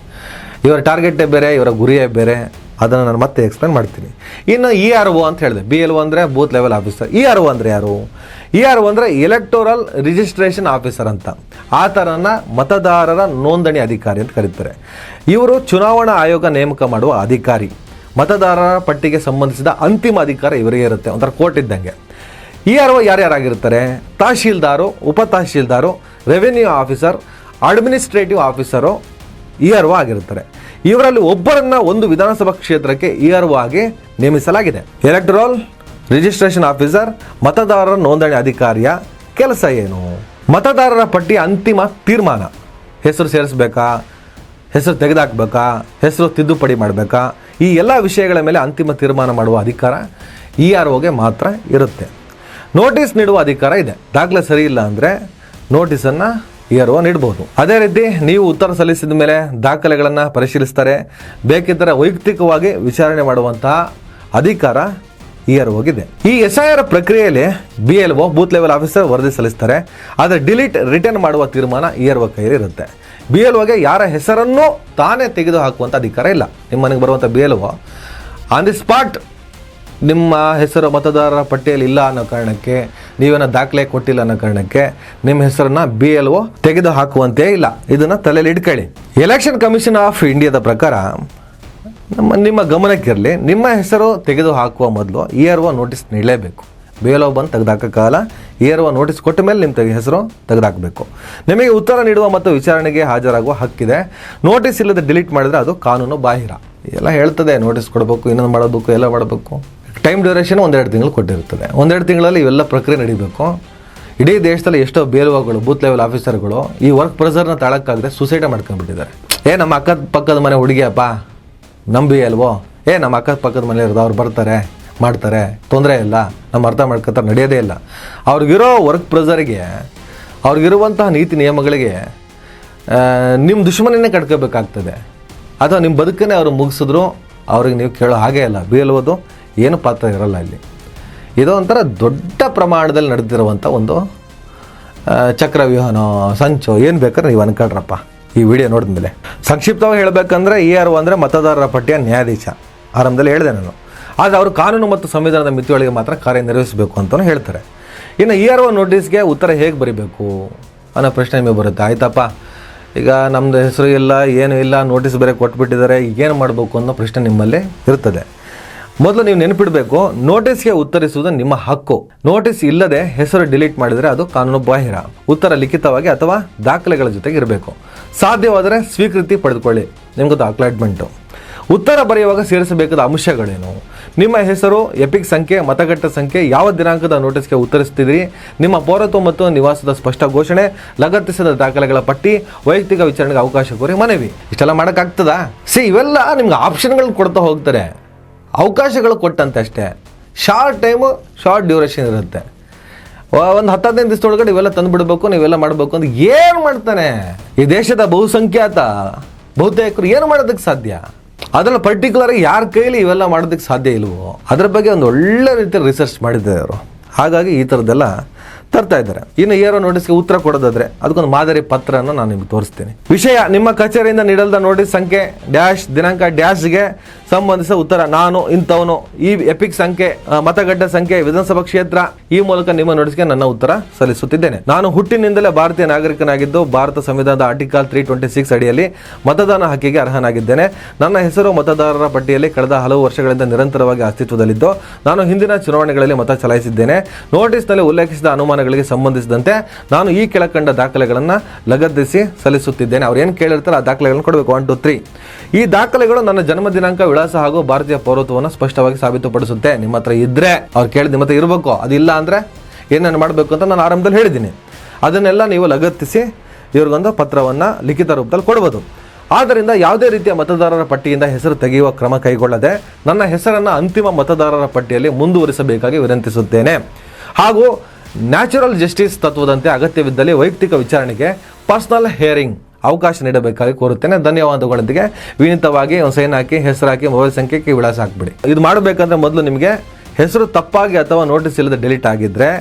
ಇವರ ಟಾರ್ಗೆಟೇ ಬೇರೆ, ಇವರ ಗುರಿಯೇ ಬೇರೆ. ಅದನ್ನು ನಾನು ಮತ್ತೆ ಎಕ್ಸ್ಪ್ಲೇನ್ ಮಾಡ್ತೀನಿ. ಇನ್ನು ERO ಅಂತ ಹೇಳಿದೆ. BLO ಅಂದರೆ ಬೂತ್ ಲೆವೆಲ್ ಆಫೀಸರ್. ERO ಅಂದರೆ ಯಾರು? ERO ಅಂದರೆ ಎಲೆಕ್ಟೋರಲ್ ರಿಜಿಸ್ಟ್ರೇಷನ್ ಆಫೀಸರ್ ಅಂತ. ಆ ಥರನ ಮತದಾರರ ನೋಂದಣಿ ಅಧಿಕಾರಿ ಅಂತ ಕರೀತಾರೆ. ಇವರು ಚುನಾವಣಾ ಆಯೋಗ ನೇಮಕ ಮಾಡುವ ಅಧಿಕಾರಿ. ಮತದಾರರ ಪಟ್ಟಿಗೆ ಸಂಬಂಧಿಸಿದ ಅಂತಿಮ ಅಧಿಕಾರ ಇವರಿಗೆ ಇರುತ್ತೆ, ಒಂಥರ ಕೋರ್ಟ್ ಇದ್ದಂಗೆ. ERO ಯಾರ್ಯಾರಾಗಿರ್ತಾರೆ? ತಹಶೀಲ್ದಾರು, ಉಪ tahsildar, revenue officer, administrative officer ERO ಆಗಿರ್ತಾರೆ. ಇವರಲ್ಲಿ ಒಬ್ಬರನ್ನ ಒಂದು ವಿಧಾನಸಭಾ ಕ್ಷೇತ್ರಕ್ಕೆ ERO ಆಗಿ ನೇಮಿಸಲಾಗಿದೆ. ಎಲೆಕ್ಟೋರಲ್ ರಿಜಿಸ್ಟ್ರೇಷನ್ ಆಫೀಸರ್ ಮತದಾರರ ನೋಂದಣಿ ಅಧಿಕಾರಿಯ ಕೆಲಸ ಏನು? ಮತದಾರರ ಪಟ್ಟಿ ಅಂತಿಮ ತೀರ್ಮಾನ. ಹೆಸರು ಸೇರಿಸಬೇಕಾ, ಹೆಸರು ತೆಗೆದುಹಾಕಬೇಕಾ, ಹೆಸರು ತಿದ್ದುಪಡಿ ಮಾಡಬೇಕಾ, ಈ ಎಲ್ಲ ವಿಷಯಗಳ ಮೇಲೆ ಅಂತಿಮ ತೀರ್ಮಾನ ಮಾಡುವ ಅಧಿಕಾರ EROಗೆ ಮಾತ್ರ ಇರುತ್ತೆ. ನೋಟಿಸ್ ನೀಡುವ ಅಧಿಕಾರ ಇದೆ. ದಾಖಲೆ ಸರಿ ಇಲ್ಲ ಅಂದರೆ ನೋಟಿಸನ್ನು ERO ನೀಡಬಹುದು. ಅದೇ ರೀತಿ ನೀವು ಉತ್ತರ ಸಲ್ಲಿಸಿದ ಮೇಲೆ ದಾಖಲೆಗಳನ್ನು ಪರಿಶೀಲಿಸ್ತಾರೆ. ಬೇಕಿದ್ದರೆ ವೈಯಕ್ತಿಕವಾಗಿ ವಿಚಾರಣೆ ಮಾಡುವಂತಹ ಅಧಿಕಾರ EROಗಿದೆ. ಈ SIR ಪ್ರಕ್ರಿಯೆಯಲ್ಲಿ BLO ಬೂತ್ ಲೆವೆಲ್ ಆಫೀಸರ್ ವರದಿ ಸಲ್ಲಿಸ್ತಾರೆ. ಆದರೆ ಡಿಲೀಟ್ ರಿಟರ್ನ್ ಮಾಡುವ ತೀರ್ಮಾನ ERO ಕೈಯಲ್ಲಿ ಇರುತ್ತೆ. BLOಗೆ ಯಾರ ಹೆಸರನ್ನು ತಾನೇ ತೆಗೆದು ಹಾಕುವಂಥ ಅಧಿಕಾರ ಇಲ್ಲ. ನಿಮ್ಮ ಮನೆಗೆ ಬರುವಂಥ BLO ಆನ್ ದಿ ಸ್ಪಾಟ್ ನಿಮ್ಮ ಹೆಸರು ಮತದಾರರ ಪಟ್ಟಿಯಲ್ಲಿ ಇಲ್ಲ ಅನ್ನೋ ಕಾರಣಕ್ಕೆ, ನೀವೇನೋ ದಾಖಲೆ ಕೊಟ್ಟಿಲ್ಲ ಅನ್ನೋ ಕಾರಣಕ್ಕೆ ನಿಮ್ಮ ಹೆಸರನ್ನ BLO ತೆಗೆದು ಹಾಕುವಂತೆ ಇಲ್ಲ. ಇದನ್ನು ತಲೆಯಲ್ಲಿ ಇಟ್ಕೊಳ್ಳಿ. ಎಲೆಕ್ಷನ್ ಕಮಿಷನ್ ಆಫ್ ಇಂಡಿಯಾದ ಪ್ರಕಾರ ನಿಮ್ಮ ಗಮನಕ್ಕಿರಲಿ, ನಿಮ್ಮ ಹೆಸರು ತೆಗೆದು ಹಾಕುವ ಮೊದಲು ERO ನೋಟಿಸ್ ನೀಡಲೇಬೇಕು. BLO ಬಂದು ತೆಗೆದುಹಾಕೋಕ್ಕಾಗಲ್ಲ. ERO ನೋಟಿಸ್ ಕೊಟ್ಟ ಮೇಲೆ ನಿಮ್ಮ ಹೆಸರು ತೆಗೆದುಹಾಕಬೇಕು. ನಿಮಗೆ ಉತ್ತರ ನೀಡುವ ಮತ್ತು ವಿಚಾರಣೆಗೆ ಹಾಜರಾಗುವ ಹಕ್ಕಿದೆ. ನೋಟಿಸ್ ಇಲ್ಲದೆ ಡಿಲೀಟ್ ಮಾಡಿದರೆ ಅದು ಕಾನೂನು ಬಾಹಿರ. ಎಲ್ಲ ಹೇಳ್ತದೆ, ನೋಟಿಸ್ ಕೊಡಬೇಕು, ಇನ್ನೊಂದು ಮಾಡಬೇಕು, ಎಲ್ಲ ಮಾಡಬೇಕು. ಟೈಮ್ ಡ್ಯೂರೇಷನ್ 1-2 ತಿಂಗಳು ಕೊಟ್ಟಿರ್ತದೆ. 1-2 ತಿಂಗಳಲ್ಲಿ ಇವೆಲ್ಲ ಪ್ರಕ್ರಿಯೆ ನಡೀಬೇಕು. ಇಡೀ ದೇಶದಲ್ಲಿ ಎಷ್ಟೋ BLOಗಳು ಬೂತ್ ಲೆವೆಲ್ ಆಫೀಸರ್ಗಳು ಈ ವರ್ಕ್ ಪ್ರೆಷರ್ನ ತಾಳಕ್ಕಾಗದೆ ಸೂಸೈಡ್ ಮಾಡ್ಕೊಂಡ್ಬಿಟ್ಟಿದ್ದಾರೆ. ನಮ್ಮ ಅಕ್ಕ ಪಕ್ಕದ ಮನೆ ಹುಡುಗಿಯಪ್ಪ ನಮ್ಮ BLO, ನಮ್ಮ ಅಕ್ಕ ಪಕ್ಕದ ಮನೆ ಇರೋದು, ಅವ್ರು ಬರ್ತಾರೆ ಮಾಡ್ತಾರೆ, ತೊಂದರೆ ಇಲ್ಲ, ನಮ್ಮ ಅರ್ಥ ಮಾಡ್ಕೊತಾರೆ, ನಡೆಯೋದೇ ಇಲ್ಲ. ಅವ್ರಿಗಿರೋ ವರ್ಕ್ ಪ್ರೆಷರ್ಗೆ, ಅವ್ರಿಗಿರುವಂತಹ ನೀತಿ ನಿಯಮಗಳಿಗೆ ನಿಮ್ಮ ದುಶ್ಮನನ್ನೇ ಕಟ್ಕೋಬೇಕಾಗ್ತದೆ. ಅಥವಾ ನಿಮ್ಮ ಬದುಕನ್ನೇ ಅವರು ಮುಗಿಸಿದ್ರು ಅವ್ರಿಗೆ ನೀವು ಕೇಳೋ ಹಾಗೇ ಇಲ್ಲ. BLOದು ಏನು ಪಾತ್ರ ಇರಲ್ಲ ಇಲ್ಲಿ. ಇದು ಒಂಥರ ದೊಡ್ಡ ಪ್ರಮಾಣದಲ್ಲಿ ನಡೆದಿರುವಂಥ ಒಂದು ಚಕ್ರವ್ಯೂಹನೋ ಸಂಚೋ ಏನು ಬೇಕಾದ್ರೆ ನೀವು ಅನ್ಕೊಳ್ರಪ್ಪ ಈ ವಿಡಿಯೋ ನೋಡಿದ ಮೇಲೆ. ಸಂಕ್ಷಿಪ್ತವಾಗಿ ಹೇಳಬೇಕಂದ್ರೆ ERO ಅಂದರೆ ಮತದಾರರ ಪಟ್ಟಿಯ ನ್ಯಾಯಾಧೀಶ. ಆರಂಭದಲ್ಲಿ ಹೇಳಿದೆ ನಾನು. ಆದರೆ ಅವರು ಕಾನೂನು ಮತ್ತು ಸಂವಿಧಾನದ ಮಿತಿಯೊಳಗೆ ಮಾತ್ರ ಕಾರ್ಯನಿರ್ವಹಿಸಬೇಕು ಅಂತಲೂ ಹೇಳ್ತಾರೆ. ಇನ್ನು ERO ನೋಟಿಸ್ಗೆ ಉತ್ತರ ಹೇಗೆ ಬರೀಬೇಕು ಅನ್ನೋ ಪ್ರಶ್ನೆ ನಿಮಗೆ ಬರುತ್ತೆ. ಆಯ್ತಪ್ಪ, ಈಗ ನಮ್ಮದು ಹೆಸರು ಇಲ್ಲ, ಏನೂ ಇಲ್ಲ, ನೋಟಿಸ್ ಬೇರೆ ಕೊಟ್ಬಿಟ್ಟಿದ್ದಾರೆ, ಏನು ಮಾಡಬೇಕು ಅನ್ನೋ ಪ್ರಶ್ನೆ ನಿಮ್ಮಲ್ಲಿ ಇರ್ತದೆ. ಮೊದಲು ನೀವು ನೆನಪಿಡಬೇಕು, ನೋಟಿಸ್ಗೆ ಉತ್ತರಿಸುವುದು ನಿಮ್ಮ ಹಕ್ಕು. ನೋಟಿಸ್ ಇಲ್ಲದೆ ಹೆಸರು ಡಿಲೀಟ್ ಮಾಡಿದರೆ ಅದು ಕಾನೂನು ಬಾಹಿರ. ಉತ್ತರ ಲಿಖಿತವಾಗಿ ಅಥವಾ ದಾಖಲೆಗಳ ಜೊತೆಗೆ ಇರಬೇಕು. ಸಾಧ್ಯವಾದರೆ ಸ್ವೀಕೃತಿ ಪಡೆದುಕೊಳ್ಳಿ, ನಿಮಗದು ಅಕ್ಲಾಟ್ಮೆಂಟು. ಉತ್ತರ ಬರೆಯುವಾಗ ಸೇರಿಸಬೇಕಾದ ಅಂಶಗಳೇನು? ನಿಮ್ಮ ಹೆಸರು, ಎಪಿಕ್ ಸಂಖ್ಯೆ, ಮತಗಟ್ಟೆ ಸಂಖ್ಯೆ, ಯಾವ ದಿನಾಂಕದ ನೋಟಿಸ್ಗೆ ಉತ್ತರಿಸ್ತಿದ್ದೀರಿ, ನಿಮ್ಮ ಪೌರತ್ವ ಮತ್ತು ನಿವಾಸದ ಸ್ಪಷ್ಟ ಘೋಷಣೆ, ಲಗತ್ತಿಸಿದ ದಾಖಲೆಗಳ ಪಟ್ಟಿ, ವೈಯಕ್ತಿಕ ವಿಚಾರಣೆಗೆ ಅವಕಾಶ ಕೋರಿ ಮನವಿ. ಇಷ್ಟೆಲ್ಲ ಮಾಡೋಕ್ಕಾಗ್ತದಾ? ಇವೆಲ್ಲ ನಿಮ್ಗೆ ಆಪ್ಷನ್ಗಳನ್ನ ಕೊಡ್ತಾ ಹೋಗ್ತಾರೆ, ಅವಕಾಶಗಳು ಕೊಟ್ಟಂತೆ ಅಷ್ಟೇ. ಶಾರ್ಟ್ ಟೈಮು, ಶಾರ್ಟ್ ಡ್ಯೂರೇಷನ್ ಇರುತ್ತೆ. ಒಂದು 10-15 ದಿವಸದೊಳಗಡೆ ಇವೆಲ್ಲ ತಂದುಬಿಡ್ಬೇಕು, ನೀವೆಲ್ಲ ಮಾಡಬೇಕು ಅಂತ ಏನು ಮಾಡ್ತಾನೆ ಈ ದೇಶದ ಬಹುತೇಕರು? ಏನು ಮಾಡೋದಕ್ಕೆ ಸಾಧ್ಯ? ಅದರಲ್ಲಿ ಪರ್ಟಿಕ್ಯುಲರ್ ಯಾರ ಕೈಲಿ ಇವೆಲ್ಲ ಮಾಡೋದಕ್ಕೆ ಸಾಧ್ಯ ಇಲ್ವೋ ಅದ್ರ ಬಗ್ಗೆ ಒಂದು ಒಳ್ಳೆ ರೀತಿಯಲ್ಲಿ ರಿಸರ್ಚ್ ಮಾಡಿದ್ದಾರೆ ಅವರು. ಹಾಗಾಗಿ ಈ ಥರದ್ದೆಲ್ಲ ತರ್ತಾ ಇದ್ದಾರೆ. ಇನ್ನು ERO ನೋಟಿಸ್ಗೆ ಉತ್ತರ ಕೊಡೋದಾದ್ರೆ ಅದಕ್ಕೊಂದು ಮಾದರಿ ಪತ್ರನ ನಾನು ನಿಮ್ಗೆ ತೋರಿಸ್ತೀನಿ. ವಿಷಯ: ನಿಮ್ಮ ಕಚೇರಿಯಿಂದ ನೀಡಲ್ದ ನೋಟಿಸ್ ಸಂಖ್ಯೆ ಡ್ಯಾಶ್ ದಿನಾಂಕ ಡ್ಯಾಶ್ಗೆ ಸಂಬಂಧಿಸಿದ ಉತ್ತರ. ನಾನು ಇಂಥವನು, ಈ ಎಪಿಕ್ ಸಂಖ್ಯೆ, ಮತಗಟ್ಟೆ ಸಂಖ್ಯೆ, ವಿಧಾನಸಭಾ ಕ್ಷೇತ್ರ, ಈ ಮೂಲಕ ನಿಮ್ಮ ನೋಟಿಸ್ಗೆ ನನ್ನ ಉತ್ತರ ಸಲ್ಲಿಸುತ್ತಿದ್ದೇನೆ. ನಾನು ಹುಟ್ಟಿನಿಂದಲೇ ಭಾರತೀಯ ನಾಗರಿಕನಾಗಿದ್ದು ಭಾರತ ಸಂವಿಧಾನದ ಆರ್ಟಿಕಲ್ 326 ಅಡಿಯಲ್ಲಿ ಮತದಾನ ಹಕ್ಕಿಗೆ ಅರ್ಹನಾಗಿದ್ದೇನೆ. ನನ್ನ ಹೆಸರು ಮತದಾರರ ಪಟ್ಟಿಯಲ್ಲಿ ಕಳೆದ ಹಲವು ವರ್ಷಗಳಿಂದ ನಿರಂತರವಾಗಿ ಅಸ್ತಿತ್ವದಲ್ಲಿದ್ದು ನಾನು ಹಿಂದಿನ ಚುನಾವಣೆಗಳಲ್ಲಿ ಮತ ಚಲಾಯಿಸಿದ್ದೇನೆ. ನೋಟಿಸ್ನಲ್ಲಿ ಉಲ್ಲೇಖಿಸಿದ ಅನುಮಾನಗಳಿಗೆ ಸಂಬಂಧಿಸಿದಂತೆ ನಾನು ಈ ಕೆಳಕಂಡ ದಾಖಲೆಗಳನ್ನು ಲಗತ್ತಿಸಿ ಸಲ್ಲಿಸುತ್ತಿದ್ದೇನೆ. ಅವ್ರು ಏನು ಕೇಳಿರ್ತಾರೆ ಆ ದಾಖಲೆಗಳನ್ನು ಕೊಡಬೇಕು. 1, 2, 3. ಈ ದಾಖಲೆಗಳು ನನ್ನ ಜನ್ಮ ದಿನಾಂಕ, ವಿಳಾಸ ಹಾಗೂ ಭಾರತೀಯ ಪೌರತ್ವವನ್ನು ಸ್ಪಷ್ಟವಾಗಿ ಸಾಬೀತುಪಡಿಸುತ್ತೆ. ನಿಮ್ಮ ಹತ್ರ ಇದ್ರೆ, ಅವ್ರು ಕೇಳಿದ ನಿಮ್ಮ ಹತ್ರ ಇರಬೇಕು. ಅದಿಲ್ಲ ಅಂದರೆ ಏನೇನು ಮಾಡಬೇಕು ಅಂತ ನಾನು ಆರಂಭದಲ್ಲಿ ಹೇಳಿದ್ದೀನಿ. ಅದನ್ನೆಲ್ಲ ನೀವು ಲಗತ್ತಿಸಿ ಇವ್ರಿಗೊಂದು ಪತ್ರವನ್ನು ಲಿಖಿತ ರೂಪದಲ್ಲಿ ಕೊಡ್ಬೋದು. ಆದ್ದರಿಂದ ಯಾವುದೇ ರೀತಿಯ ಮತದಾರರ ಪಟ್ಟಿಯಿಂದ ಹೆಸರು ತೆಗೆಯುವ ಕ್ರಮ ಕೈಗೊಳ್ಳದೆ ನನ್ನ ಹೆಸರನ್ನು ಅಂತಿಮ ಮತದಾರರ ಪಟ್ಟಿಯಲ್ಲಿ ಮುಂದುವರಿಸಬೇಕಾಗಿ ವಿನಂತಿಸುತ್ತೇನೆ. ಹಾಗೂ ನ್ಯಾಚುರಲ್ ಜಸ್ಟಿಸ್ ತತ್ವದಂತೆ ಅಗತ್ಯವಿದ್ದಲ್ಲಿ ವೈಯಕ್ತಿಕ ವಿಚಾರಣೆಗೆ ಪರ್ಸನಲ್ ಹಿಯರಿಂಗ್ ಅವಕಾಶ ನೀಡಬೇಕಾಗಿ ಕೋರುತ್ತೇನೆ. ಧನ್ಯವಾದಗಳೊಂದಿಗೆ ವಿನೀತವಾಗಿ ಒಂದು ಸೈನ್ ಹಾಕಿ, ಹೆಸರು ಹಾಕಿ, ಮೊಬೈಲ್ ಸಂಖ್ಯೆಗೆ ವಿಳಾಸ ಹಾಕ್ಬಿಡಿ. ಇದು ಮಾಡಬೇಕಂದ್ರೆ ಮೊದಲು ನಿಮಗೆ ಹೆಸರು ತಪ್ಪಾಗಿ ಅಥವಾ ನೋಟಿಸ್ ಇಲ್ಲದೆ ಡಿಲೀಟ್ ಆಗಿದ್ದರೆ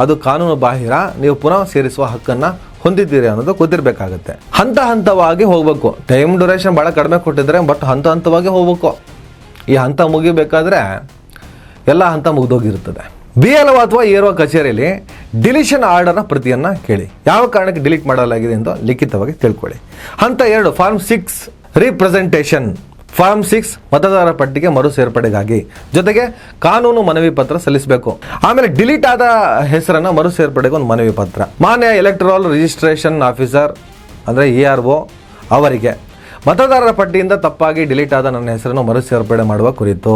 ಅದು ಕಾನೂನು ಬಾಹಿರ. ನೀವು ಪುನಃ ಸೇರಿಸುವ ಹಕ್ಕನ್ನು ಹೊಂದಿದ್ದೀರಿ ಅನ್ನೋದು ಗೊತ್ತಿರಬೇಕಾಗುತ್ತೆ. ಹಂತವಾಗಿ ಹೋಗಬೇಕು. ಟೈಮ್ ಡ್ಯೂರೇಷನ್ ಭಾಳ ಕಡಿಮೆ ಕೊಟ್ಟಿದ್ದಾರೆ, ಬಟ್ ಹಂತವಾಗಿ ಹೋಗಬೇಕು. ಈ ಹಂತ ಮುಗಿಬೇಕಾದ್ರೆ ಎಲ್ಲ ಹಂತ ಮುಗಿದೋಗಿರ್ತದೆ. BLO ಅಥವಾ ERO ಕಚೇರಿಯಲ್ಲಿ ಡಿಲೀಷನ್ ಆರ್ಡರ್ನ ಪ್ರತಿಯನ್ನು ಕೇಳಿ. ಯಾವ ಕಾರಣಕ್ಕೆ ಡಿಲೀಟ್ ಮಾಡಲಾಗಿದೆ ಎಂದು ಲಿಖಿತವಾಗಿ ತಿಳ್ಕೊಳ್ಳಿ. ಹಂತ 2 ಫಾರ್ಮ್ 6 ರೀಪ್ರೆಸೆಂಟೇಷನ್. ಫಾರ್ಮ್ 6 ಮತದಾರರ ಪಟ್ಟಿಗೆ ಮರು ಸೇರ್ಪಡೆಗಾಗಿ ಜೊತೆಗೆ ಕಾನೂನು ಮನವಿ ಪತ್ರ ಸಲ್ಲಿಸಬೇಕು. ಆಮೇಲೆ ಡಿಲೀಟ್ ಆದ ಹೆಸರನ್ನು ಮರು ಸೇರ್ಪಡೆಗೆ ಒಂದು ಮನವಿ ಪತ್ರ ಮಾನ್ಯ ಎಲೆಕ್ಟ್ರಲ್ ರಿಜಿಸ್ಟ್ರೇಷನ್ ಆಫೀಸರ್ ಅಂದರೆ ERO ಅವರಿಗೆ ಮತದಾರರ ಪಟ್ಟಿಯಿಂದ ತಪ್ಪಾಗಿ ಡಿಲೀಟ್ ಆದ ನನ್ನ ಹೆಸರನ್ನು ಮರುಸೇರ್ಪಡೆ ಮಾಡುವ ಕುರಿತು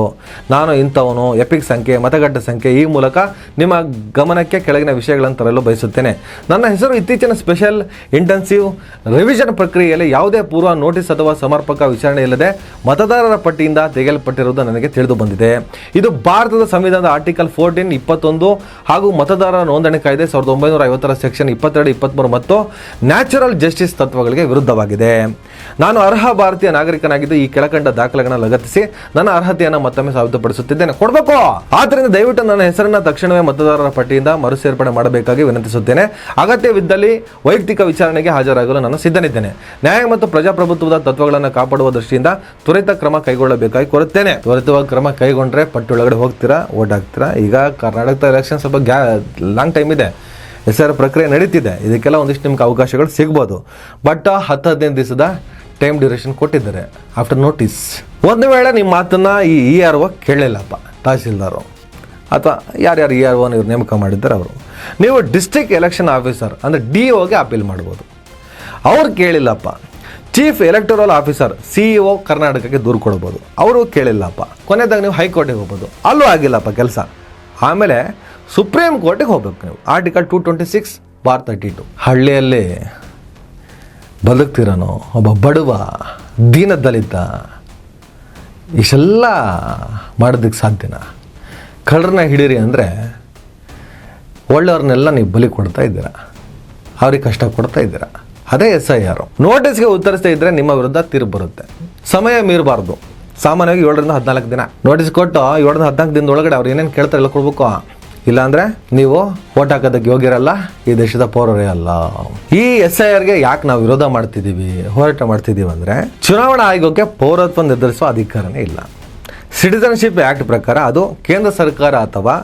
ನಾನು ಇಂಥವನು, ಎಪಿಕ್ ಸಂಖ್ಯೆ, ಮತಗಟ್ಟೆ ಸಂಖ್ಯೆ ಈ ಮೂಲಕ ನಿಮ್ಮ ಗಮನಕ್ಕೆ ಕೆಳಗಿನ ವಿಷಯಗಳನ್ನು ತರಲು ಬಯಸುತ್ತೇನೆ. ನನ್ನ ಹೆಸರು ಇತ್ತೀಚಿನ ಸ್ಪೆಷಲ್ ಇಂಟೆನ್ಸಿವ್ ರಿವಿಷನ್ ಪ್ರಕ್ರಿಯೆಯಲ್ಲಿ ಯಾವುದೇ ಪೂರ್ವ ನೋಟಿಸ್ ಅಥವಾ ಸಮರ್ಪಕ ವಿಚಾರಣೆ ಇಲ್ಲದೆ ಮತದಾರರ ಪಟ್ಟಿಯಿಂದ ತೆಗೆಯಲ್ಪಟ್ಟಿರುವುದು ನನಗೆ ತಿಳಿದು ಬಂದಿದೆ. ಇದು ಭಾರತದ ಸಂವಿಧಾನದ ಆರ್ಟಿಕಲ್ 14, 21 ಹಾಗೂ ಮತದಾರರ ನೋಂದಣಿ ಕಾಯ್ದೆ 1950 ಸೆಕ್ಷನ್ 22, 23 ಮತ್ತು ನ್ಯಾಚುರಲ್ ಜಸ್ಟಿಸ್ ತತ್ವಗಳಿಗೆ ವಿರುದ್ಧವಾಗಿದೆ. ನಾನು ಅರ್ಹ ಭಾರತೀಯ ನಾಗರಿಕನಾಗಿದ್ದು ಈ ಕೆಳಕಂಡ ದಾಖಲೆಗಳನ್ನು ಲಗತ್ತಿಸಿ ನನ್ನ ಅರ್ಹತೆಯನ್ನು ಮತ್ತೊಮ್ಮೆ ಸಾಬೀತುಪಡಿಸುತ್ತಿದ್ದೇನೆ. ಕೊಡಬೇಕು. ಆದ್ದರಿಂದ ದಯವಿಟ್ಟು ನನ್ನ ಹೆಸರನ್ನು ತಕ್ಷಣವೇ ಮತದಾರರ ಪಟ್ಟಿಯಿಂದ ಮರುಸೇರ್ಪಡೆ ಮಾಡಬೇಕಾಗಿ ವಿನಂತಿಸುತ್ತೇನೆ. ಅಗತ್ಯವಿದ್ದಲ್ಲಿ ವೈಯಕ್ತಿಕ ವಿಚಾರಣೆಗೆ ಹಾಜರಾಗಲು ನಾನು ಸಿದ್ಧನಿದ್ದೇನೆ. ನ್ಯಾಯ ಮತ್ತು ಪ್ರಜಾಪ್ರಭುತ್ವದ ತತ್ವಗಳನ್ನು ಕಾಪಾಡುವ ದೃಷ್ಟಿಯಿಂದ ತ್ವರಿತ ಕ್ರಮ ಕೈಗೊಳ್ಳಬೇಕಾಗಿ ಕೋರುತ್ತೇನೆ. ತ್ವರಿತವಾಗಿ ಕ್ರಮ ಕೈಗೊಂಡ್ರೆ ಪಟ್ಟಿ ಒಳಗಡೆ ಹೋಗ್ತೀರಾ, ಓಟ್ ಹಾಕ್ತೀರಾ. ಈಗ ಕರ್ನಾಟಕದ ಎಲೆಕ್ಷನ್ ಸ್ವಲ್ಪ ಲಾಂಗ್ ಟೈಮ್ ಇದೆ, SIR ಪ್ರಕ್ರಿಯೆ ನಡೀತಿದೆ. ಇದಕ್ಕೆಲ್ಲ ಒಂದಿಷ್ಟು ನಿಮ್ಗೆ ಅವಕಾಶಗಳು ಸಿಗ್ಬೋದು. ಬಟ್ 10-15 ದಿವಸದ ಟೈಮ್ ಡ್ಯೂರೇಷನ್ ಕೊಟ್ಟಿದ್ದಾರೆ ಆಫ್ಟರ್ ನೋಟಿಸ್. ಒಂದು ವೇಳೆ ನಿಮ್ಮ ಮಾತನ್ನು ಈ ERO ಕೇಳಲಿಲ್ಲಪ್ಪ, ತಹಸೀಲ್ದಾರು ಅಥವಾ ಯಾರ್ಯಾರು ERO ಇವ್ರು ನೇಮಕ ಮಾಡಿದ್ದಾರೆ ಅವರು, ನೀವು ಡಿಸ್ಟ್ರಿಕ್ಟ್ ಎಲೆಕ್ಷನ್ ಆಫೀಸರ್ ಅಂದರೆ DOಗೆ ಅಪೀಲ್ ಮಾಡ್ಬೋದು. ಅವ್ರು ಕೇಳಿಲ್ಲಪ್ಪ, ಚೀಫ್ ಎಲೆಕ್ಟೋರಲ್ ಆಫೀಸರ್ CEO ಕರ್ನಾಟಕಕ್ಕೆ ದೂರು ಕೊಡ್ಬೋದು. ಅವರು ಕೇಳಿಲ್ಲಪ್ಪ, ಕೊನೆಯದಾಗ ನೀವು ಹೈಕೋರ್ಟಿಗೆ ಹೋಗ್ಬೋದು. ಅಲ್ಲೂ ಆಗಿಲ್ಲಪ್ಪ ಕೆಲಸ. ಆಮೇಲೆ ಸುಪ್ರೀಂ ಕೋರ್ಟಿಗೆ ಹೋಗ್ಬೇಕು ನೀವು. ಆರ್ಟಿಕಲ್ 226/32. ಹಳ್ಳಿಯಲ್ಲಿ ಬದುಕ್ತಿರೋನು ಒಬ್ಬ ಬಡವ ದೀನ ದಲಿತ ಇಷ್ಟೆಲ್ಲ ಮಾಡೋದಕ್ಕೆ ಸಾಧ್ಯನಾ? ಕಳ್ಳರನ್ನ ಹಿಡೀರಿ ಅಂದರೆ ಒಳ್ಳೆಯವ್ರನ್ನೆಲ್ಲ ನೀವು ಬಲಿ ಕೊಡ್ತಾ ಇದ್ದೀರಾ, ಅವ್ರಿಗೆ ಕಷ್ಟ ಕೊಡ್ತಾ ಇದ್ದೀರಾ. ಅದೇ SIR. ನೋಟಿಸ್ಗೆ ಉತ್ತರಿಸ್ತಾ ಇದ್ದರೆ ನಿಮ್ಮ ವಿರುದ್ಧ ತೀರ್ಪು ಬರುತ್ತೆ. ಸಮಯ ಮೀರಬಾರ್ದು. ಸಾಮಾನ್ಯವಾಗಿ 7ರಿಂದ 14 ದಿನ ನೋಟಿಸ್ ಕೊಟ್ಟು 7ರಿಂದ 14 ದಿನದೊಳಗಡೆ ಅವ್ರು ಏನೇನು ಕೇಳ್ತಾರೆ ಎಲ್ಲ ಕೊಡ್ಬೇಕು. ಇಲ್ಲಾಂದರೆ ನೀವು ಓಟ್ ಹಾಕೋದಕ್ಕೆ ಯೋಗ್ಯರಲ್ಲ, ಈ ದೇಶದ ಪೌರರೇ ಅಲ್ಲ. ಈ SIRಗೆ ಯಾಕೆ ನಾವು ವಿರೋಧ ಮಾಡ್ತಿದ್ದೀವಿ, ಹೋರಾಟ ಮಾಡ್ತಿದ್ದೀವಿ ಅಂದರೆ, ಚುನಾವಣಾ ಆಯೋಗಕ್ಕೆ ಪೌರತ್ವ ನಿರ್ಧರಿಸುವ ಅಧಿಕಾರನೇ ಇಲ್ಲ. ಸಿಟಿಸನ್ಶಿಪ್ ಆ್ಯಕ್ಟ್ ಪ್ರಕಾರ ಅದು ಕೇಂದ್ರ ಸರ್ಕಾರ ಅಥವಾ